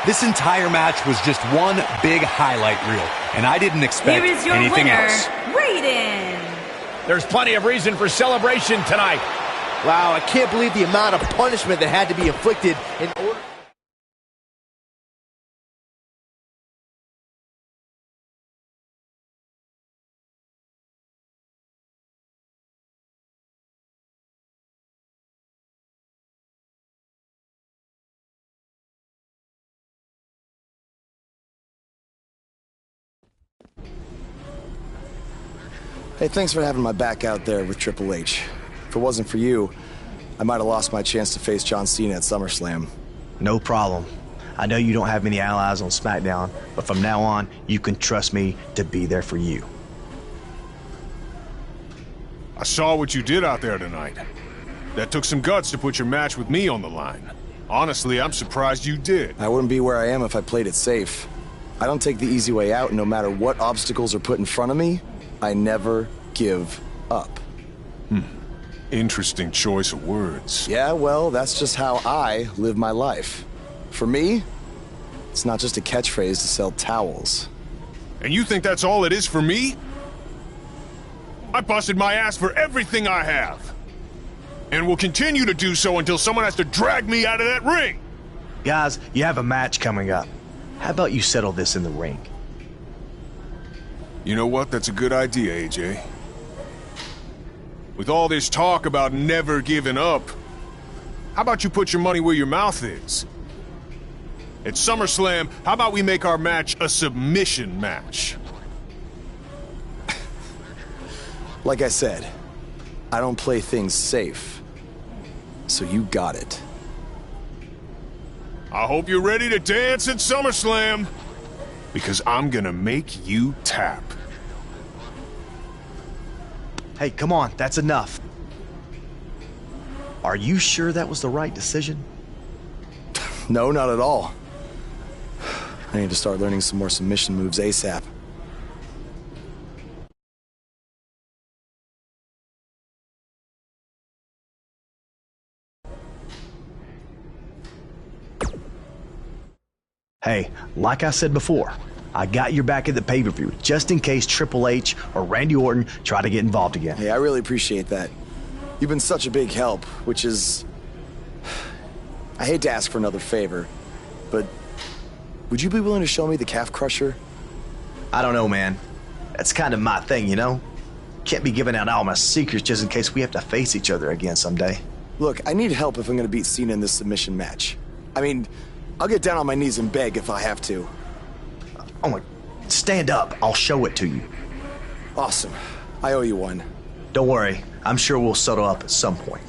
This entire match was just one big highlight reel, and I didn't expect Here is your anything winner, else. Raiden. There's plenty of reason for celebration tonight. Wow, I can't believe the amount of punishment that had to be inflicted in order... Hey, thanks for having my back out there with Triple H. If it wasn't for you, I might have lost my chance to face John Cena at SummerSlam. No problem. I know you don't have many allies on Smackdown, but from now on, you can trust me to be there for you. I saw what you did out there tonight. That took some guts to put your match with me on the line. Honestly, I'm surprised you did. I wouldn't be where I am if I played it safe. I don't take the easy way out, and no matter what obstacles are put in front of me, I never give up. Interesting choice of words. Yeah, well, that's just how I live my life. For me, it's not just a catchphrase to sell towels. And you think that's all it is for me? I busted my ass for everything I have. And will continue to do so until someone has to drag me out of that ring. Guys, you have a match coming up. How about you settle this in the ring? You know what? That's a good idea, AJ. With all this talk about never giving up, how about you put your money where your mouth is? At SummerSlam, how about we make our match a submission match? Like I said, I don't play things safe. So you got it. I hope you're ready to dance at SummerSlam, because I'm gonna make you tap. Hey, come on, that's enough. Are you sure that was the right decision? No, not at all. I need to start learning some more submission moves ASAP. Hey, like I said before, I got your back at the pay-per-view, just in case Triple H or Randy Orton try to get involved again. Hey, I really appreciate that. You've been such a big help, which is... I hate to ask for another favor, but would you be willing to show me the calf crusher? I don't know, man. That's kind of my thing, you know? Can't be giving out all my secrets just in case we have to face each other again someday. Look, I need help if I'm going to beat Cena in this submission match. I mean, I'll get down on my knees and beg if I have to. Oh my... Stand up. I'll show it to you. Awesome. I owe you one. Don't worry. I'm sure we'll settle up at some point.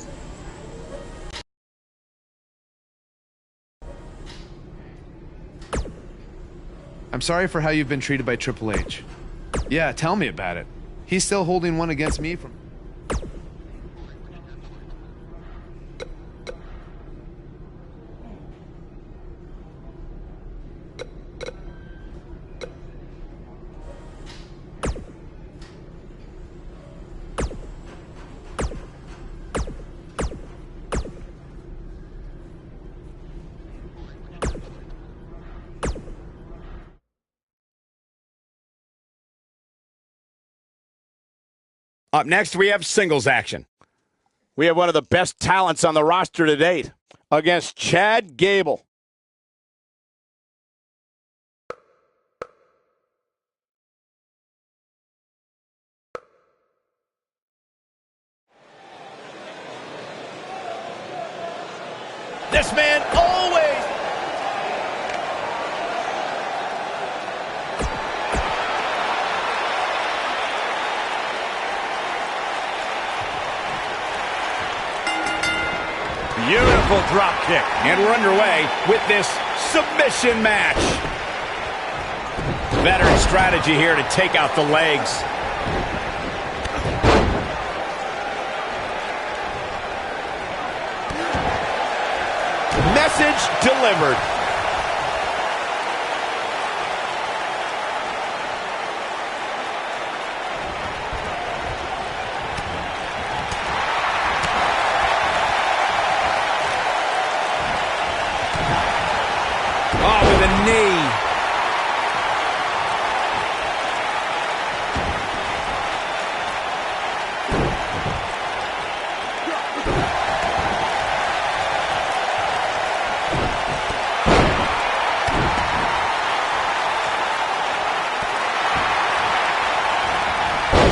I'm sorry for how you've been treated by Triple H. Yeah, tell me about it. He's still holding one against me from... Up next, we have singles action. We have one of the best talents on the roster to date against Chad Gable. This man always... Beautiful drop kick. And we're underway with this submission match. Veteran strategy here to take out the legs. Message delivered. Oh, with a knee.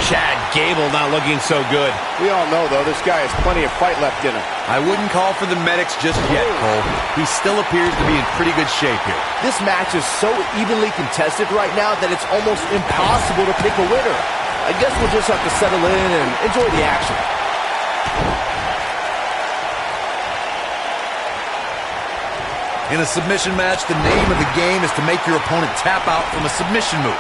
Chad Gable not looking so good. We all know, though, this guy has plenty of fight left in him. I wouldn't call for the medics just yet, Cole. He still appears to be in pretty good shape here. This match is so evenly contested right now that it's almost impossible to pick a winner. I guess we'll just have to settle in and enjoy the action. In a submission match, the name of the game is to make your opponent tap out from a submission move.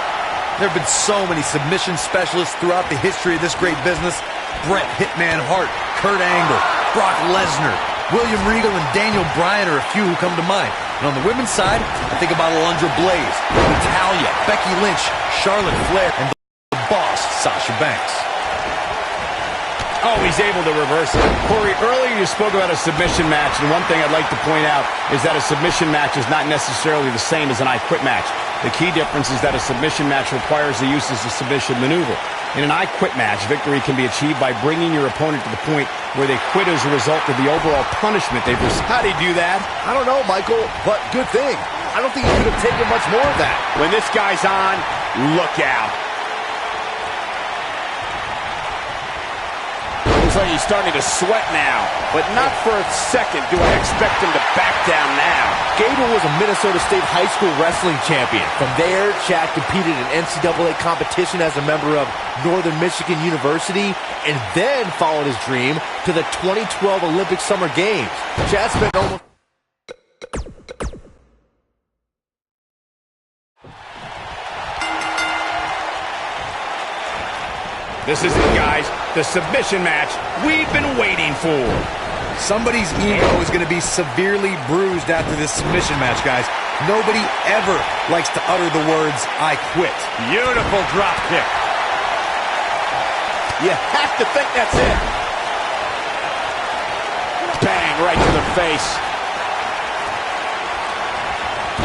There have been so many submission specialists throughout the history of this great business. Bret Hitman Hart, Kurt Angle, Brock Lesnar, William Regal, and Daniel Bryan are a few who come to mind. And on the women's side, I think about Alundra Blaze, Natalya, Becky Lynch, Charlotte Flair, and the boss, Sasha Banks. Oh, he's able to reverse it. Corey, earlier you spoke about a submission match, and one thing I'd like to point out is that a submission match is not necessarily the same as an I Quit match. The key difference is that a submission match requires the use of a submission maneuver. In an I Quit match, victory can be achieved by bringing your opponent to the point where they quit as a result of the overall punishment they've received. How do you do that? I don't know, Michael, but good thing. I don't think he could have taken much more of that. When this guy's on, look out. Looks like he's starting to sweat now, but not for a second do I expect him to back down now. Gable was a Minnesota State high school wrestling champion. From there, Chad competed in NCAA competition as a member of Northern Michigan University, and then followed his dream to the 2012 Olympic Summer Games. Chad spent almost... This is it, guys. The submission match we've been waiting for. Somebody's ego is going to be severely bruised after this submission match, guys. Nobody ever likes to utter the words, I quit. Beautiful drop kick. You have to think that's it. Bang, right to the face.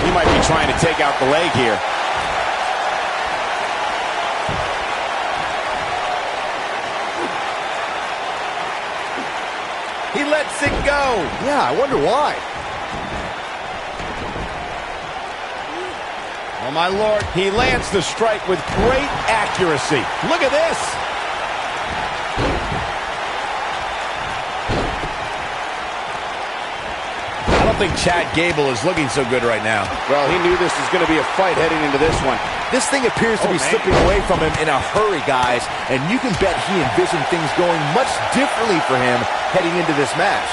He might be trying to take out the leg here. He lets it go. Yeah, I wonder why. Oh, my Lord. He lands the strike with great accuracy. Look at this. I don't think Chad Gable is looking so good right now. Well, he knew this was going to be a fight heading into this one. This thing appears to be slipping away from him in a hurry, guys, and you can bet he envisioned things going much differently for him heading into this match.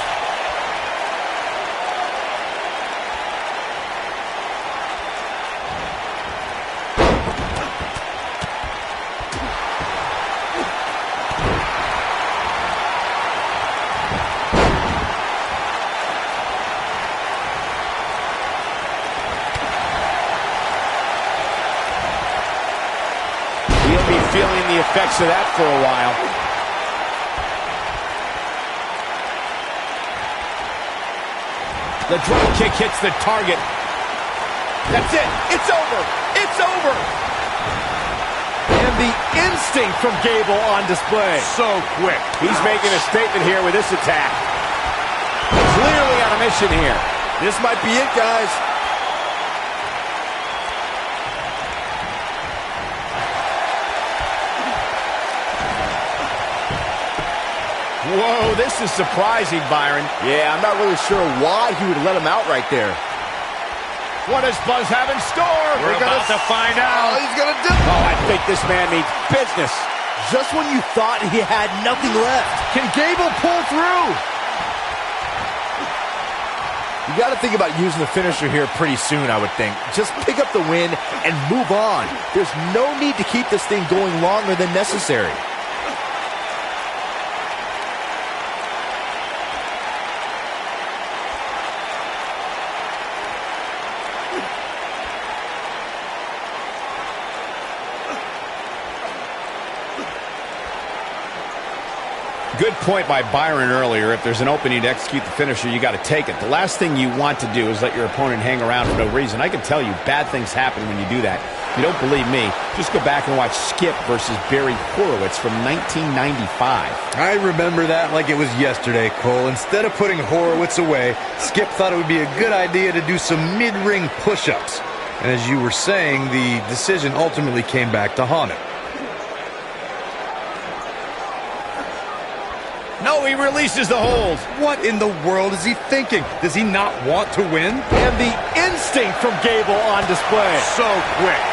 He'll be feeling the effects of that for a while. The drop kick hits the target. That's it. It's over. It's over. And the instinct from Gable on display. So quick. He's making a statement here with this attack. Clearly on a mission here. This might be it, guys. Whoa, this is surprising, Byron. Yeah, I'm not really sure why he would let him out right there. What does Buzz have in store? We're about to find out. Oh, he's gonna do. Oh, I think this man needs business. Just when you thought he had nothing left. Can Gable pull through? You got to think about using the finisher here pretty soon, I would think. Just pick up the win and move on. There's no need to keep this thing going longer than necessary. Good point by Byron earlier. If there's an opening to execute the finisher, you got to take it. The last thing you want to do is let your opponent hang around for no reason. I can tell you bad things happen when you do that. If you don't believe me, just go back and watch Skip versus Barry Horowitz from 1995. I remember that like it was yesterday, Cole. Instead of putting Horowitz away, Skip thought it would be a good idea to do some mid-ring push-ups. And as you were saying, the decision ultimately came back to haunt him. No, he releases the hold. What in the world is he thinking? Does he not want to win? And the instinct from Gable on display. So quick.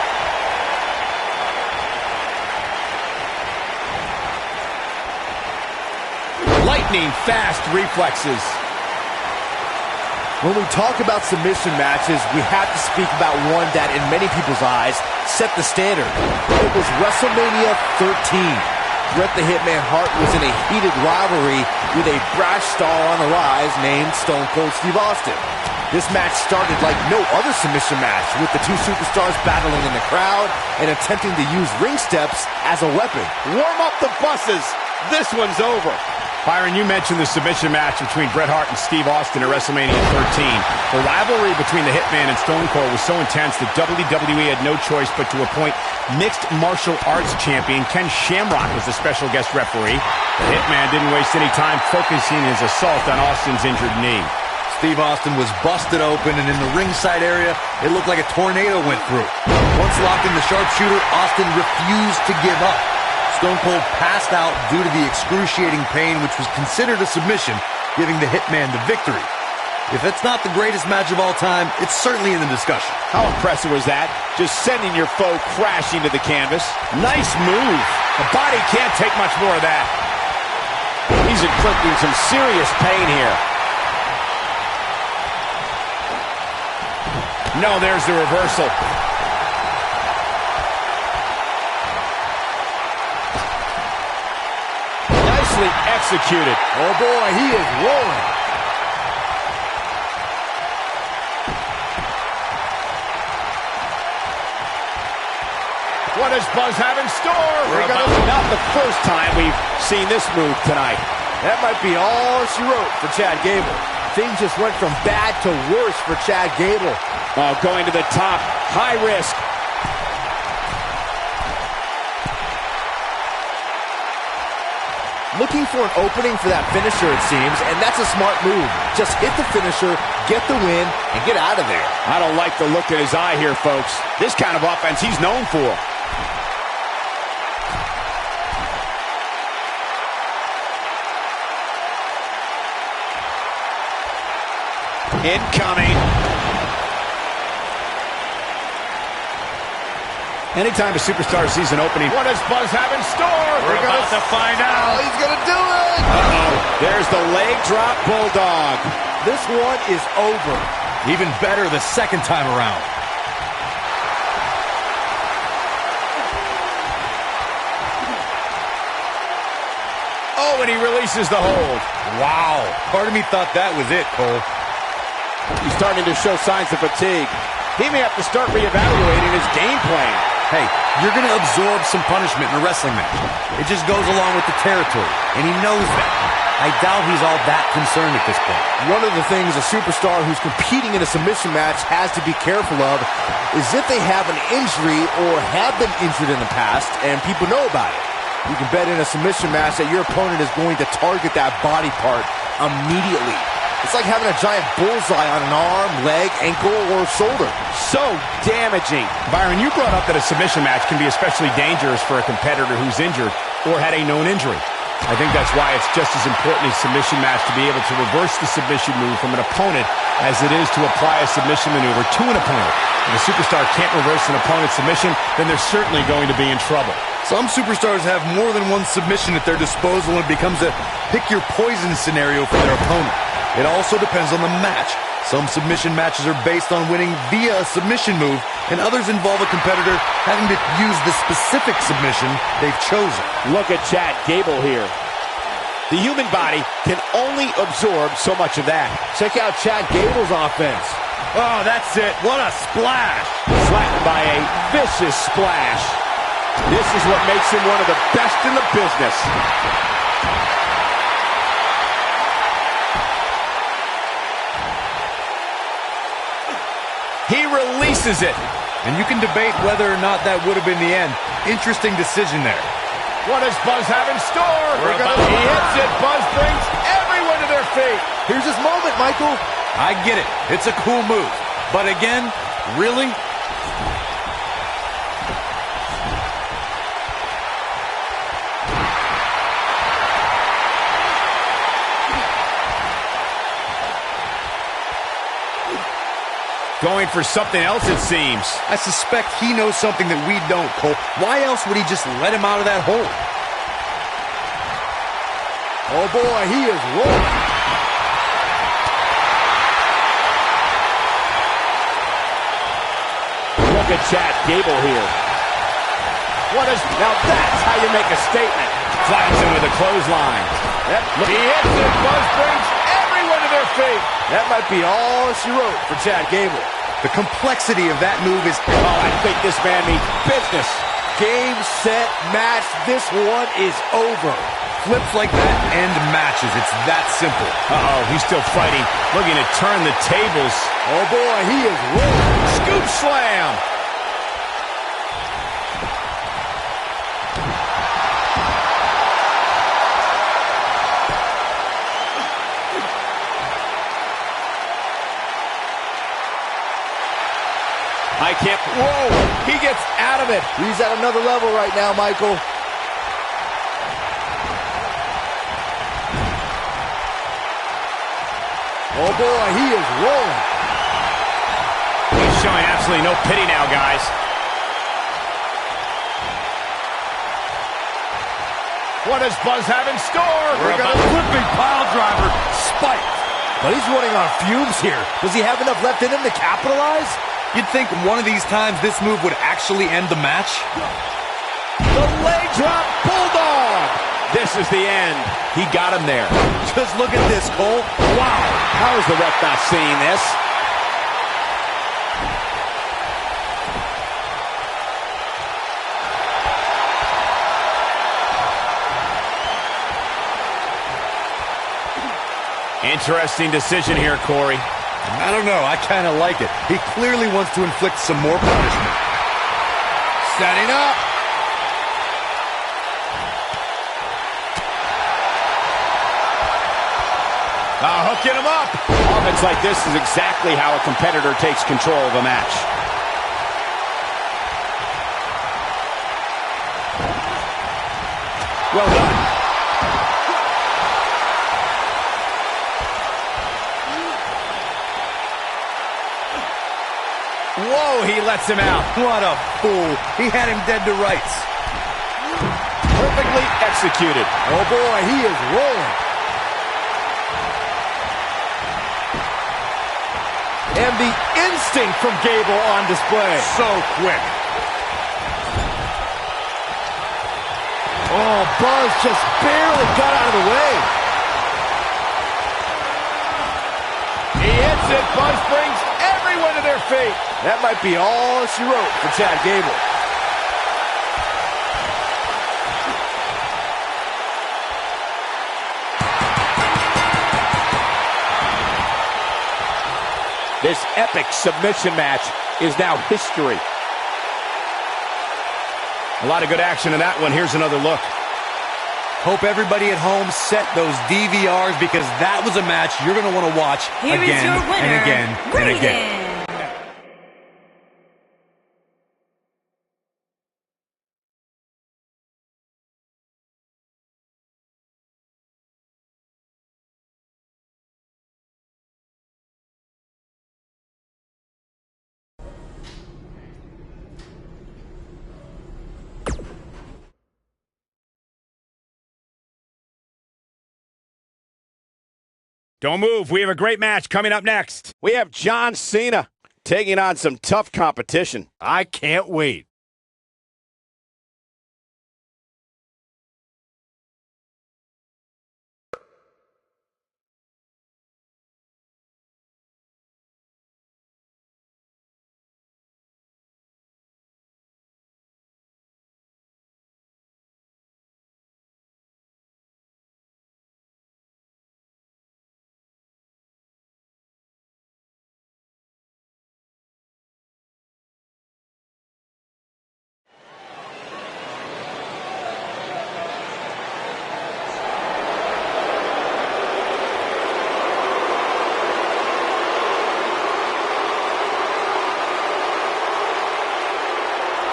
Lightning fast reflexes. When we talk about submission matches, we have to speak about one that, in many people's eyes, set the standard. It was WrestleMania 13. Bret the Hitman Hart was in a heated rivalry with a brash star on the rise named Stone Cold Steve Austin. This match started like no other submission match, with the two superstars battling in the crowd and attempting to use ring steps as a weapon. Warm up the buses. This one's over. Byron, you mentioned the submission match between Bret Hart and Steve Austin at WrestleMania 13. The rivalry between the Hitman and Stone Cold was so intense that WWE had no choice but to appoint mixed martial arts champion Ken Shamrock as the special guest referee. The Hitman didn't waste any time focusing his assault on Austin's injured knee. Steve Austin was busted open, and in the ringside area, it looked like a tornado went through. Once locked in the sharpshooter, Austin refused to give up. Stone Cold passed out due to the excruciating pain, which was considered a submission, giving the Hitman the victory. If it's not the greatest match of all time, it's certainly in the discussion. How impressive was that? Just sending your foe crashing to the canvas. Nice move. The body can't take much more of that. He's inflicting some serious pain here. No, there's the reversal. Nicely executed. Oh boy, he is rolling. What does Buzz have in store? Not the first time we've seen this move tonight. That might be all she wrote for Chad Gable. Things just went from bad to worse for Chad Gable. Oh, going to the top. High risk. Looking for an opening for that finisher, it seems, and that's a smart move. Just hit the finisher, get the win, and get out of there. I don't like the look in his eye here, folks. This kind of offense he's known for. Incoming. Anytime a superstar sees an opening, what does Buzz have in store? We're about to find out. He's going to do it. Uh-oh. There's the leg drop bulldog. This one is over. Even better the second time around. Oh, and he releases the hold. Wow. Part of me thought that was it, Cole. He's starting to show signs of fatigue. He may have to start reevaluating his game plan. Hey, you're going to absorb some punishment in a wrestling match. It just goes along with the territory, and he knows that. I doubt he's all that concerned at this point. One of the things a superstar who's competing in a submission match has to be careful of is if they have an injury or have been injured in the past and people know about it. You can bet in a submission match that your opponent is going to target that body part immediately. It's like having a giant bullseye on an arm, leg, ankle, or shoulder. So damaging. Byron, you brought up that a submission match can be especially dangerous for a competitor who's injured or had a known injury. I think that's why it's just as important in a submission match to be able to reverse the submission move from an opponent as it is to apply a submission maneuver to an opponent. If a superstar can't reverse an opponent's submission, then they're certainly going to be in trouble. Some superstars have more than one submission at their disposal, and it becomes a pick-your-poison scenario for their opponent. It also depends on the match. Some submission matches are based on winning via a submission move, and others involve a competitor having to use the specific submission they've chosen. Look at Chad Gable here. The human body can only absorb so much of that. Check out Chad Gable's offense. Oh, that's it. What a splash. Flattened by a vicious splash. This is what makes him one of the best in the business. He releases it. And you can debate whether or not that would have been the end. Interesting decision there. What does Buzz have in store? He hits it. Buzz brings everyone to their feet. Here's his moment, Michael. I get it. It's a cool move. But again, really? Going for something else, it seems. I suspect he knows something that we don't, Cole. Why else would he just let him out of that hole? Oh, boy, he is rolling. Look at Chad Gable here. Now that's how you make a statement. Flattens him with a clothesline. He hits it. Buzz brings everyone to their feet. That might be all she wrote for Chad Gable. The complexity of that move is... Oh, I think this man means business. Game, set, match. This one is over. Flips like that end matches. It's that simple. Uh-oh, he's still fighting. Looking to turn the tables. Oh, boy, he is rolling. Scoop slam. I can't. Whoa! He gets out of it. He's at another level right now, Michael. Oh boy, he is rolling. He's showing absolutely no pity now, guys. What does Buzz have in store? We're about a flipping pile driver. Spiked. But he's running on fumes here. Does he have enough left in him to capitalize? You'd think one of these times this move would actually end the match. The leg drop bulldog. This is the end. He got him there. Just look at this, Cole. Wow. How is the ref not seeing this? Interesting decision here, Corey. I don't know. I kind of like it. He clearly wants to inflict some more punishment. Setting up. Hooking him up. Offense like this is exactly how a competitor takes control of a match. Well done. Whoa, he lets him out. What a fool. He had him dead to rights. Perfectly executed. Oh boy, he is rolling. And the instinct from Gable on display. So quick. Oh, Buzz just barely got out of the way. He hits it. Buzz brings everyone to their feet. That might be all she wrote for Chad Gable. This epic submission match is now history. A lot of good action in that one. Here's another look. Hope everybody at home set those DVRs because that was a match you're going to want to watch Here again is your winner, and again and again. Raiden. Don't move. We have a great match coming up next. We have John Cena taking on some tough competition. I can't wait.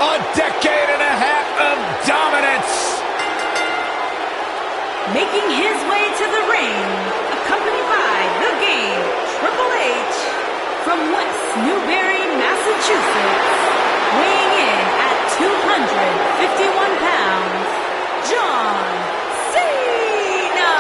A decade and a half of dominance. Making his way to the ring, accompanied by The Game, Triple H, from West Newbury, Massachusetts, weighing in at 251 pounds, John Cena.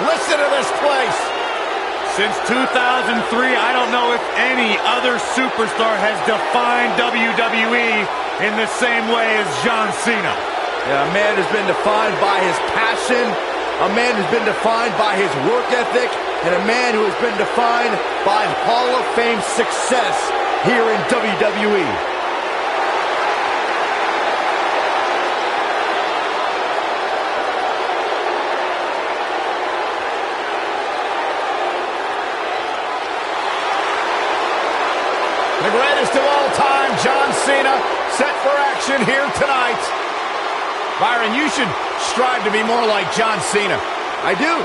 Listen to this place. Since 2003, I don't know if any other superstar has defined WWE in the same way as John Cena. Yeah, a man who's been defined by his passion, a man who's been defined by his work ethic, and a man who has been defined by Hall of Fame success here in WWE. The greatest of all time, John Cena, set for action here tonight. Byron, you should strive to be more like John Cena. I do.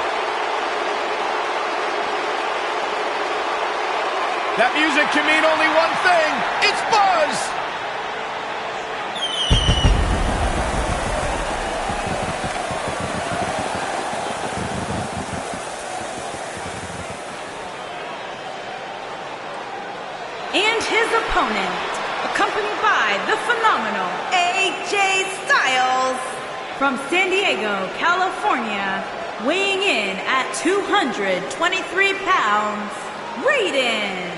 That music can mean only one thing. It's Buzz! And his opponent, accompanied by the phenomenal AJ Styles from San Diego, California, weighing in at 223 pounds, Raiden.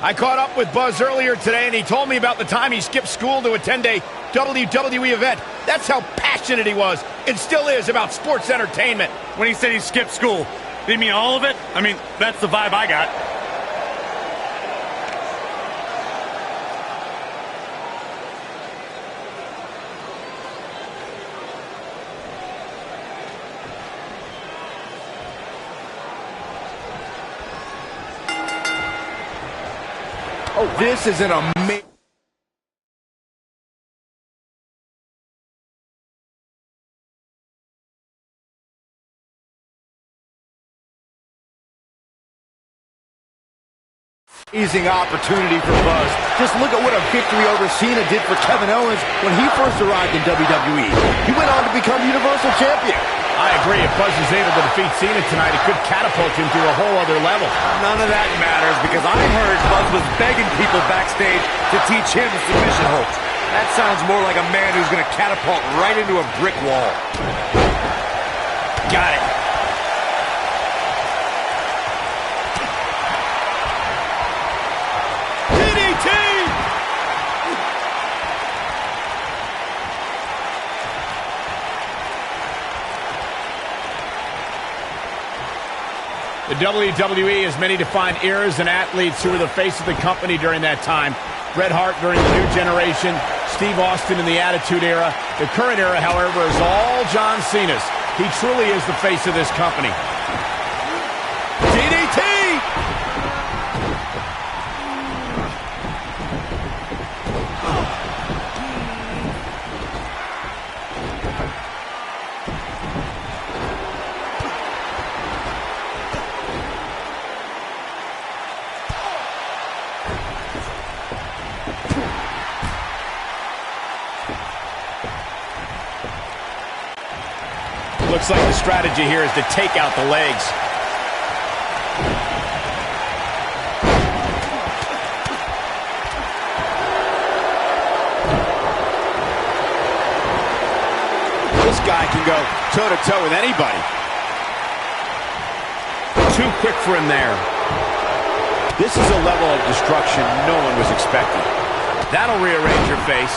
I caught up with Buzz earlier today, and he told me about the time he skipped school to attend a WWE event. That's how passionate he was, and still is, about sports entertainment. When he said he skipped school, did he mean all of it? I mean, that's the vibe I got. Oh, this is an amazing... amazing opportunity for Buzz. Just look at what a victory over Cena did for Kevin Owens when he first arrived in WWE. He went on to become Universal Champion. I agree. If Buzz is able to defeat Cena tonight, it could catapult him to a whole other level. None of that matters, because I heard Buzz was begging people backstage to teach him submission holds. That sounds more like a man who's going to catapult right into a brick wall. Got it. The WWE has many defined eras and athletes who were the face of the company during that time. Bret Hart during the New Generation, Steve Austin in the Attitude Era. The current era, however, is all John Cena's. He truly is the face of this company. DDT! Looks like the strategy here is to take out the legs. This guy can go toe-to-toe with anybody. Too quick for him there. This is a level of destruction no one was expecting. That'll rearrange your face.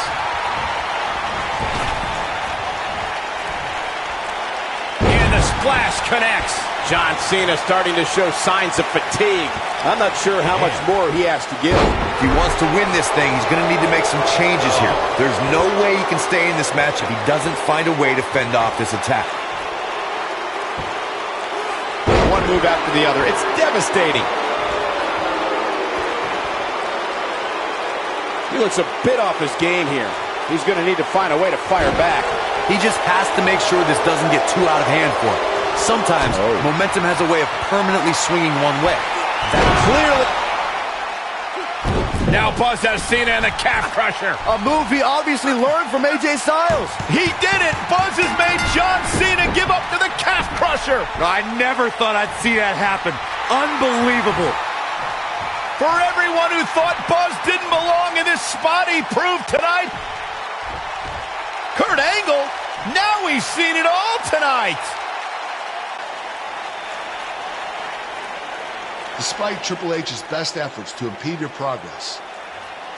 Splash connects. John Cena starting to show signs of fatigue. I'm not sure how much more he has to give. If he wants to win this thing, he's going to need to make some changes here. There's no way he can stay in this match if he doesn't find a way to fend off this attack. One move after the other. It's devastating. He looks a bit off his game here. He's going to need to find a way to fire back. He just has to make sure this doesn't get too out of hand for him. Sometimes, momentum has a way of permanently swinging one way. That clearly... Now Buzz has Cena and the calf crusher. A move he obviously learned from AJ Styles. He did it! Buzz has made John Cena give up to the calf crusher. I never thought I'd see that happen. Unbelievable. For everyone who thought Buzz didn't belong in this spot, he proved tonight. Kurt Angle, now he's seen it all tonight. Despite Triple H's best efforts to impede your progress,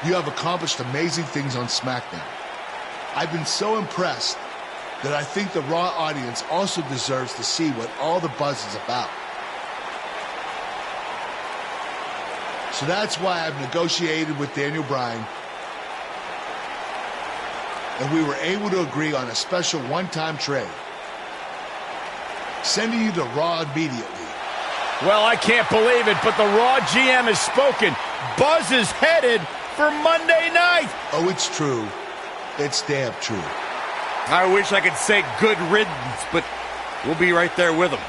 you have accomplished amazing things on SmackDown. I've been so impressed that I think the Raw audience also deserves to see what all the buzz is about. So that's why I've negotiated with Daniel Bryan, and we were able to agree on a special one-time trade, sending you to Raw immediately. Well, I can't believe it, but the Raw GM has spoken. Buzz is headed for Monday night. Oh, it's true. It's damn true. I wish I could say good riddance, but we'll be right there with him.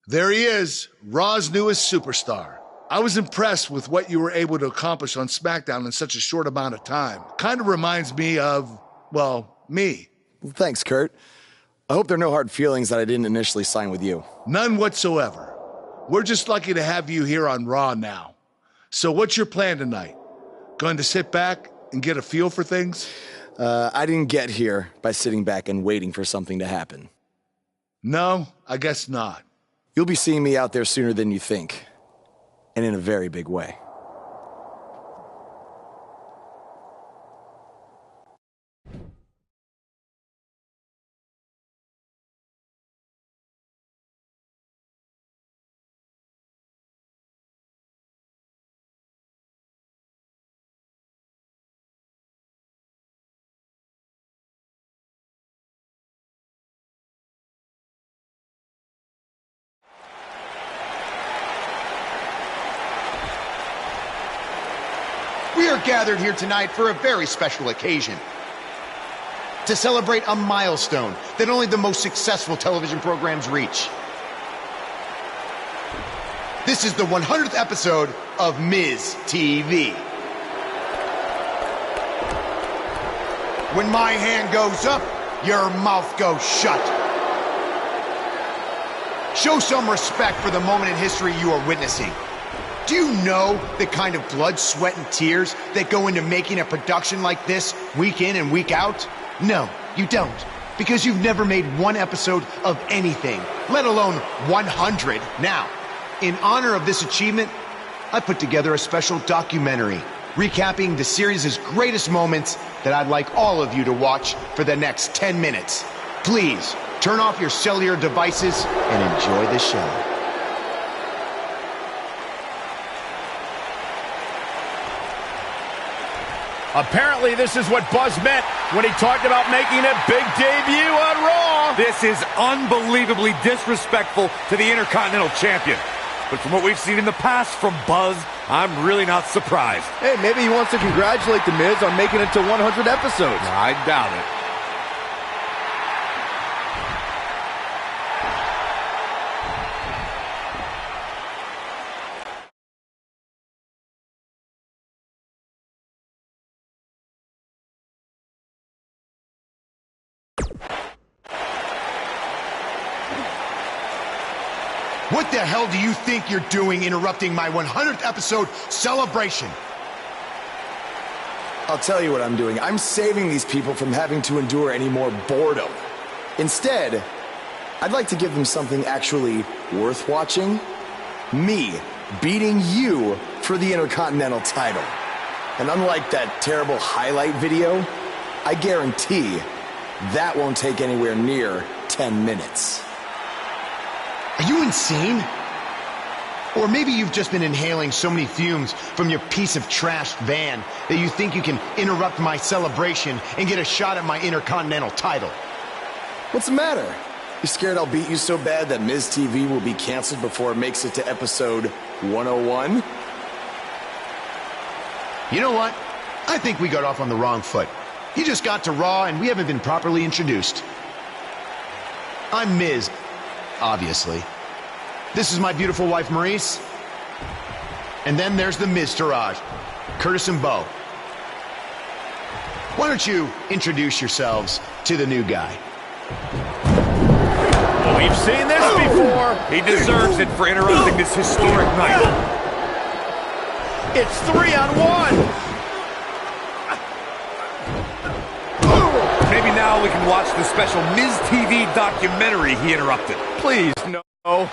There he is, Raw's newest superstar. I was impressed with what you were able to accomplish on Smackdown in such a short amount of time. Kind of reminds me of, well, me. Well, thanks, Kurt. I hope there are no hard feelings that I didn't initially sign with you. None whatsoever. We're just lucky to have you here on Raw now. So what's your plan tonight? Going to sit back and get a feel for things? I didn't get here by sitting back and waiting for something to happen. No, I guess not. You'll be seeing me out there sooner than you think. And in a very big way. We are gathered here tonight for a very special occasion. To celebrate a milestone that only the most successful television programs reach. This is the 100th episode of Miz TV. When my hand goes up, your mouth goes shut. Show some respect for the moment in history you are witnessing. Do you know the kind of blood, sweat, and tears that go into making a production like this week in and week out? No, you don't. Because you've never made one episode of anything, let alone 100. Now, in honor of this achievement, I put together a special documentary recapping the series' greatest moments that I'd like all of you to watch for the next 10 minutes. Please, turn off your cellular devices and enjoy the show. Apparently, this is what Buzz meant when he talked about making a big debut on Raw. This is unbelievably disrespectful to the Intercontinental Champion. But from what we've seen in the past from Buzz, I'm really not surprised. Hey, maybe he wants to congratulate The Miz on making it to 100 episodes. I doubt it. What the hell do you think you're doing interrupting my 100th episode celebration? I'll tell you what I'm doing. I'm saving these people from having to endure any more boredom. Instead, I'd like to give them something actually worth watching. Me beating you for the Intercontinental title. And unlike that terrible highlight video, I guarantee that won't take anywhere near 10 minutes. Are you insane? Or maybe you've just been inhaling so many fumes from your piece of trash van that you think you can interrupt my celebration and get a shot at my Intercontinental title. What's the matter? You scared I'll beat you so bad that Miz TV will be canceled before it makes it to episode 101? You know what? I think we got off on the wrong foot. You just got to Raw and we haven't been properly introduced. I'm Miz. Obviously. This is my beautiful wife, Maurice. And then there's the Miztourage, Curtis and Bo. Why don't you introduce yourselves to the new guy? We've seen this before. He deserves it for interrupting this historic night. It's 3-on-1. Maybe now we can watch the special Miz TV documentary he interrupted. Please, no.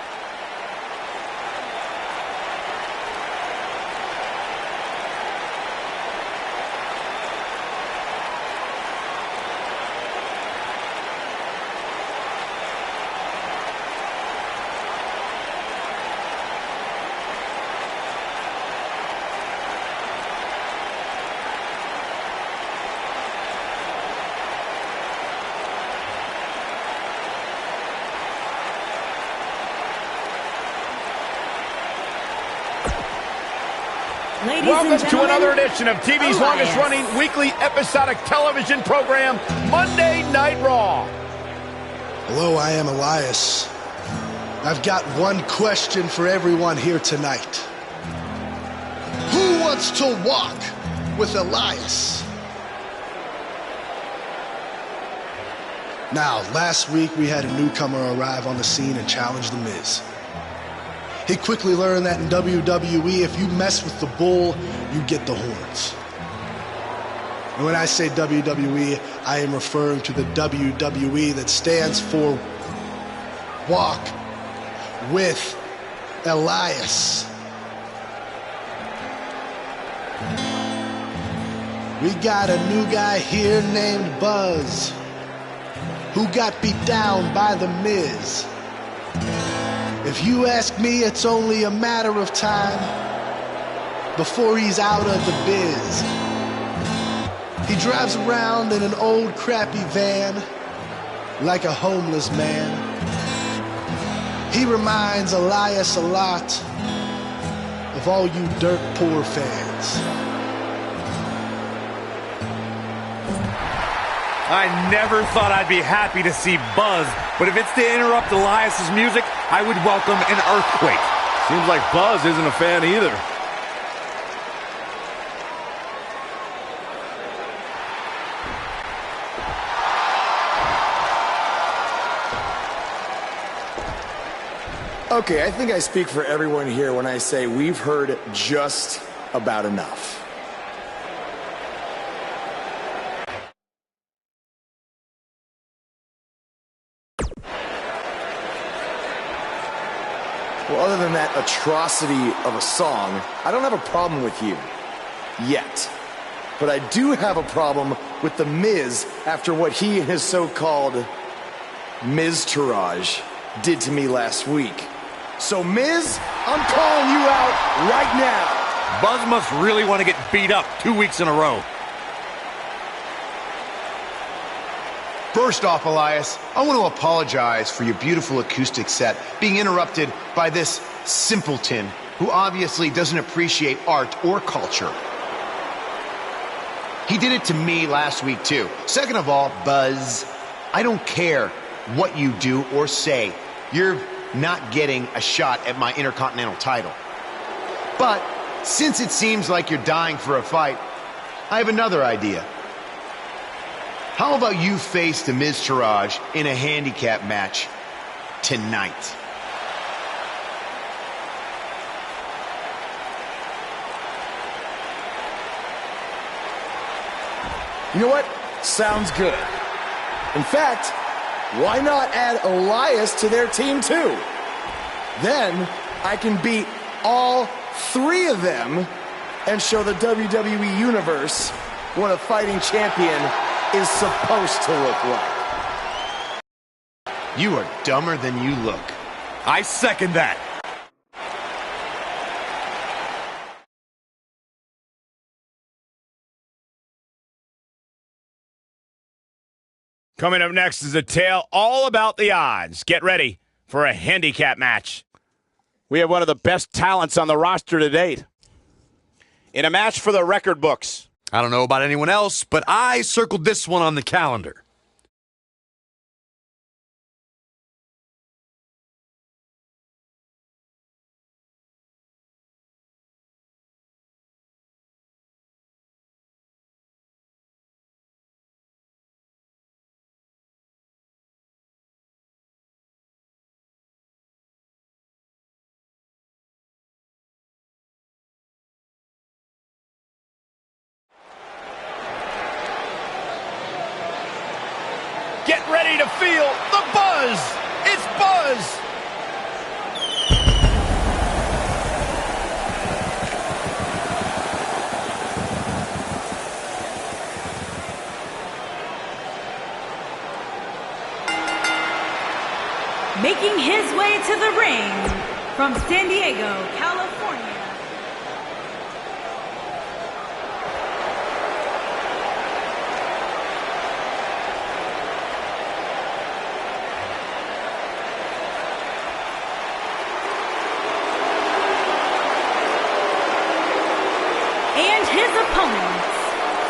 Welcome to another edition of TV's longest-running weekly episodic television program, Monday Night Raw. Hello, I am Elias. I've got one question for everyone here tonight. Who wants to walk with Elias? Now, last week we had a newcomer arrive on the scene and challenge The Miz. He quickly learned that in WWE, if you mess with the bull, you get the horns. And when I say WWE, I am referring to the WWE that stands for Walk with Elias. We got a new guy here named Buzz, who got beat down by The Miz. If you ask me, it's only a matter of time before he's out of the biz. He drives around in an old crappy van like a homeless man. He reminds Elias a lot of all you dirt poor fans. I never thought I'd be happy to see Buzz, but if it's to interrupt Elias's music, I would welcome an earthquake. Seems like Buzz isn't a fan either. Okay, I think I speak for everyone here when I say we've heard just about enough. Well, other than that atrocity of a song, I don't have a problem with you. Yet. But I do have a problem with The Miz after what he and his so-called Miz-tourage did to me last week. So, Miz, I'm calling you out right now. Buzz must really want to get beat up 2 weeks in a row. First off, Elias, I want to apologize for your beautiful acoustic set being interrupted by this simpleton who obviously doesn't appreciate art or culture. He did it to me last week, too. Second of all, Buzz, I don't care what you do or say. You're not getting a shot at my Intercontinental title. But since it seems like you're dying for a fight, I have another idea. How about you face the Miz-tourage in a handicap match tonight? You know what? Sounds good. In fact, why not add Elias to their team too? Then I can beat all three of them and show the WWE Universe what a fighting champion is supposed to look like. You are dumber than you look. I second that. Coming up next is a tale all about the odds. Get ready for a handicap match. We have one of the best talents on the roster to date. In a match for the record books. I don't know about anyone else, but I circled this one on the calendar. Get ready to feel the buzz. It's Buzz. Making his way to the ring from San Diego, California. And his opponents,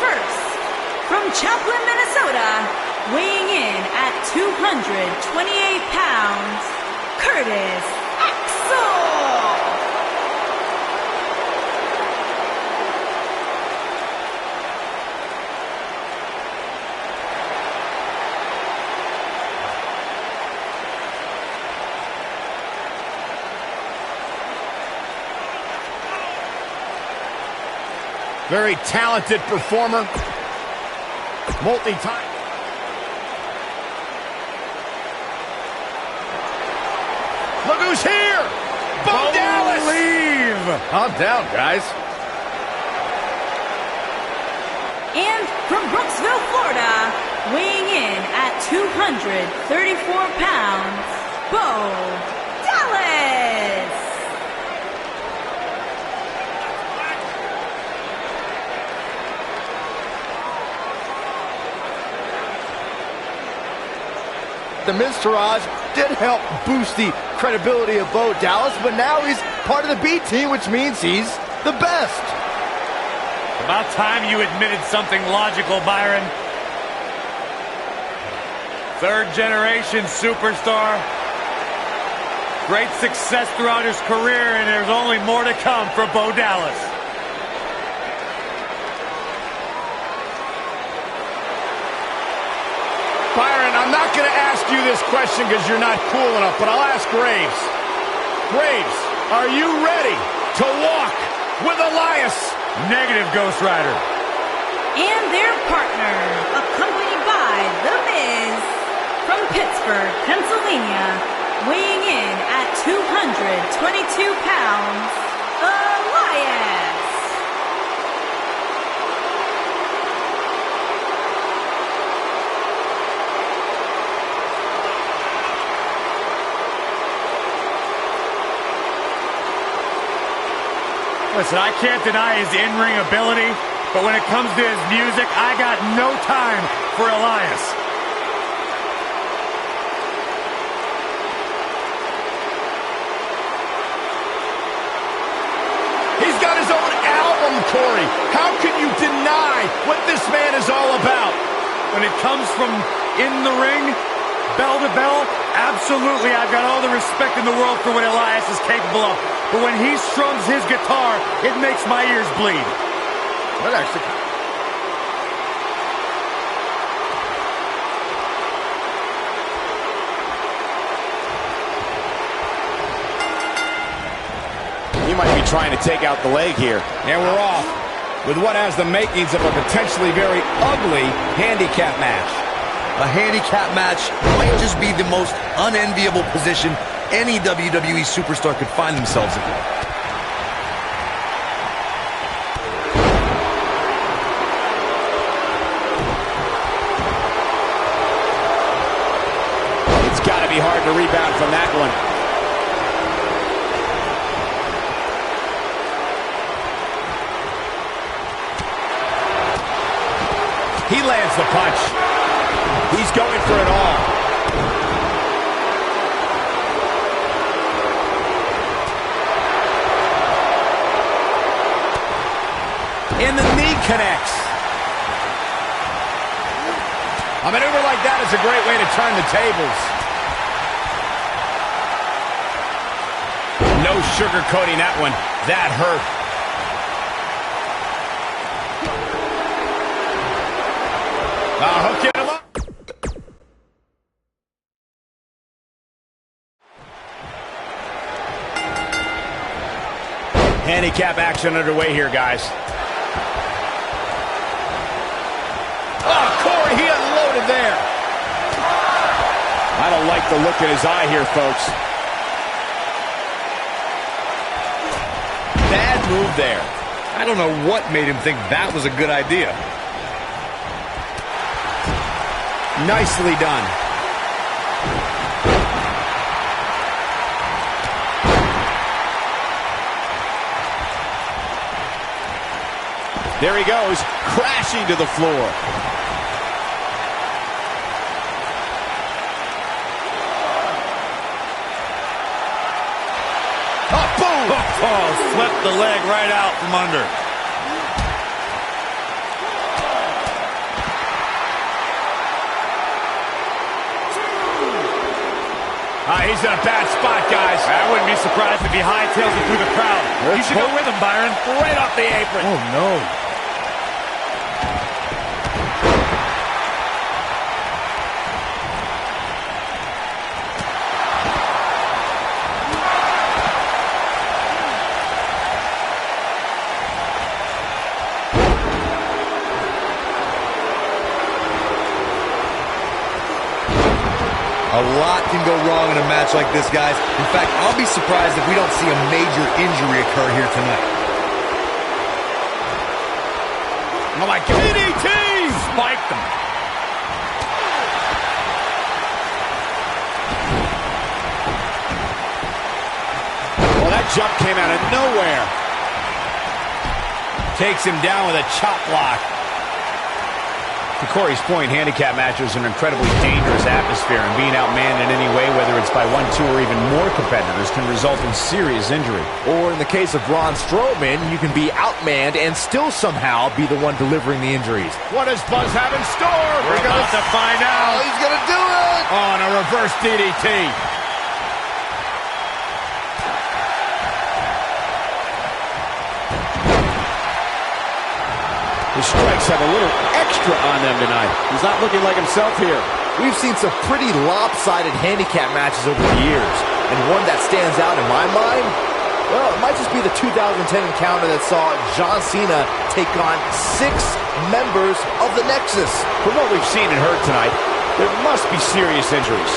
first, from Chaplin, Minnesota, weighing in at 228 pounds, Curtis Axel. Very talented performer. Multi-time. Look who's here! Bo Dallas! I'm down, guys. And from Brooksville, Florida, weighing in at 234 pounds, Bo Dallas! The Miz Taraj did help boost the credibility of Bo Dallas, but now he's part of the B team, which means he's the best. About time you admitted something logical, Byron. Third generation superstar. Great success throughout his career, and there's only more to come for Bo Dallas. Byron, I'm not going to ask you this question because you're not cool enough, but I'll ask Graves. Graves, are you ready to walk with Elias? Negative, Ghost Rider. And their partner, accompanied by The Miz, from Pittsburgh, Pennsylvania, weighing in at 222 pounds, Elias. Listen, I can't deny his in-ring ability, but when it comes to his music, I got no time for Elias. He's got his own album, Corey. How can you deny what this man is all about? When it comes from in the ring, bell to bell, absolutely, I've got all the respect in the world for what Elias is capable of. But when he strums his guitar, it makes my ears bleed. That actually... He might be trying to take out the leg here. And we're off with what has the makings of a potentially very ugly handicap match. A handicap match might just be the most unenviable position any WWE superstar could find themselves in. It's got to be hard to rebound from that one. He lands the punch. He's going for it all. And the knee connects. A maneuver like that is a great way to turn the tables. No sugarcoating that one. That hurt. Hooking him up. Handicap action underway here, guys. Oh, Corey, he unloaded there. I don't like the look in his eye here, folks. Bad move there. I don't know what made him think that was a good idea. Nicely done. There he goes, crashing to the floor. Oh, boom! Oh, swept the leg right out from under. He's in a bad spot, guys. I wouldn't be surprised if he hightails it through the crowd. You should go with him, Byron. Right off the apron. Oh, no. A lot can go wrong in a match like this, guys. In fact, I'll be surprised if we don't see a major injury occur here tonight. Oh, my God. DDT! Spiked him. Well, that jump came out of nowhere. Takes him down with a chop block. To Corey's point, handicap matches are an incredibly dangerous atmosphere, and being outmanned in any way, whether it's by 1, 2, or even more competitors, can result in serious injury. Or in the case of Braun Strowman, you can be outmanned and still somehow be the one delivering the injuries. What does Buzz have in store? We're about to find out. He's going to do it! Oh, and a reverse DDT. His strikes have a little extra on them tonight. He's not looking like himself here. We've seen some pretty lopsided handicap matches over the years, and one that stands out in my mind, well, it might just be the 2010 encounter that saw John Cena take on 6 members of the Nexus. From what we've seen and heard tonight, there must be serious injuries.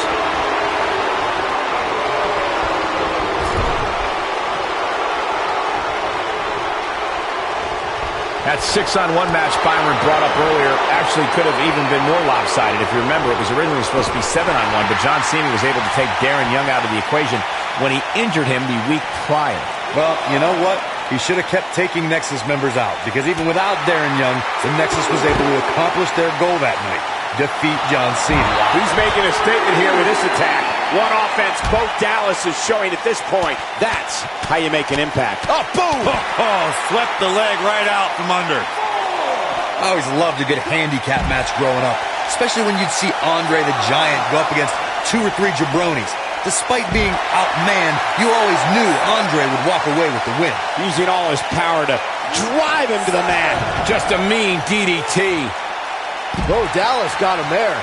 That 6-on-1 match Byron brought up earlier actually could have even been more lopsided. If you remember, it was originally supposed to be 7-on-1, but John Cena was able to take Darren Young out of the equation when he injured him the week prior. Well, you know what? He should have kept taking Nexus members out, because even without Darren Young, the Nexus was able to accomplish their goal that night: defeat John Cena. He's making a statement here with this attack. One offense both Dallas is showing at this point. That's how you make an impact. Oh, boom! Oh, swept the leg right out from under. I always loved a good handicap match growing up, especially when you'd see Andre the Giant go up against 2 or 3 jabronis. Despite being outmanned, you always knew Andre would walk away with the win. Using all his power to drive him to the mat. Just a mean DDT. Bo Dallas got him there.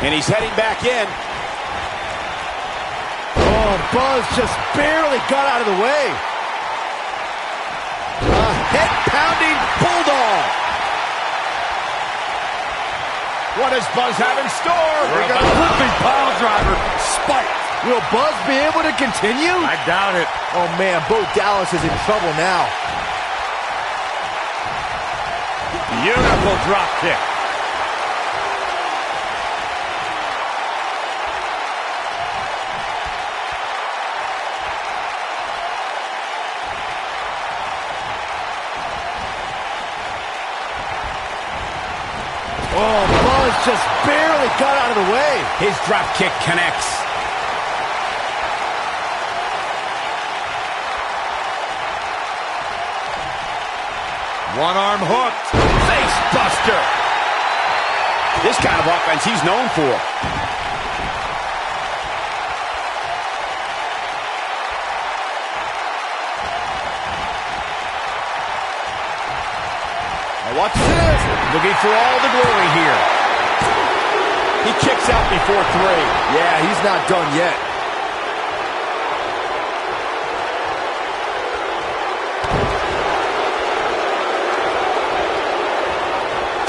And he's heading back in. Oh, Buzz just barely got out of the way. A head-pounding bulldog. What does Buzz have in store? We're going to flipping pile driver. Spiked. Will Buzz be able to continue? I doubt it. Oh, man, Bo Dallas is in trouble now. Beautiful drop kick. Oh, Buzz just barely got out of the way. His drop kick connects. One arm hooked. Face buster. This kind of offense he's known for. Watch this. Looking for all the glory here. He kicks out before 3. Yeah, he's not done yet.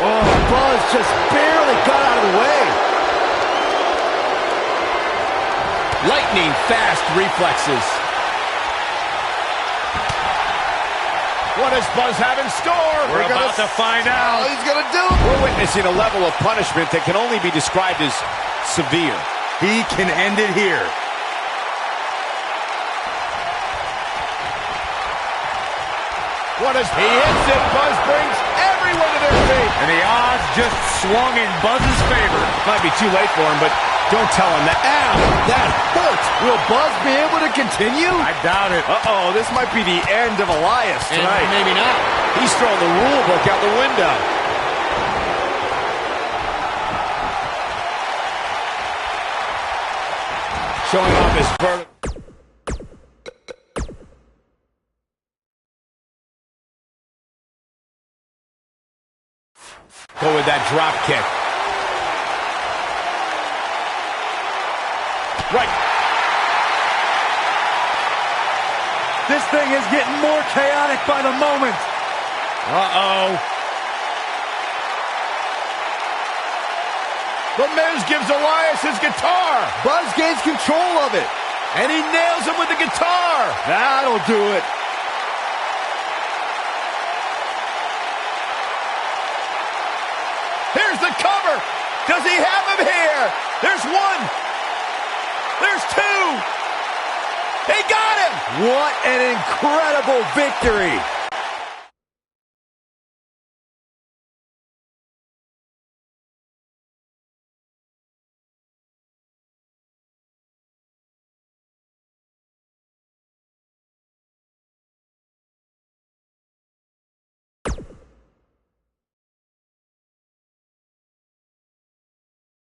Oh, Buzz just barely got out of the way. Lightning fast reflexes. What does Buzz have in store? We're about to find out. Oh, he's going to do it. We're witnessing a level of punishment that can only be described as severe. He can end it here. What does he hits it? Buzz brings everyone to their feet. And the odds just swung in Buzz's favor. Might be too late for him, but Don't tell him that. Ow, that hurt. Will Buzz be able to continue? I doubt it. Uh-oh, this might be the end of Elias tonight. And maybe not. He's throwing the rule book out the window. Showing off his vertical. Go with that drop kick. Right. This thing is getting more chaotic by the moment. Uh-oh. The Miz gives Elias his guitar. Buzz gains control of it. And he nails him with the guitar. That'll do it. Here's the cover. Does he have him here? There's one. There's two. He got him. What an incredible victory.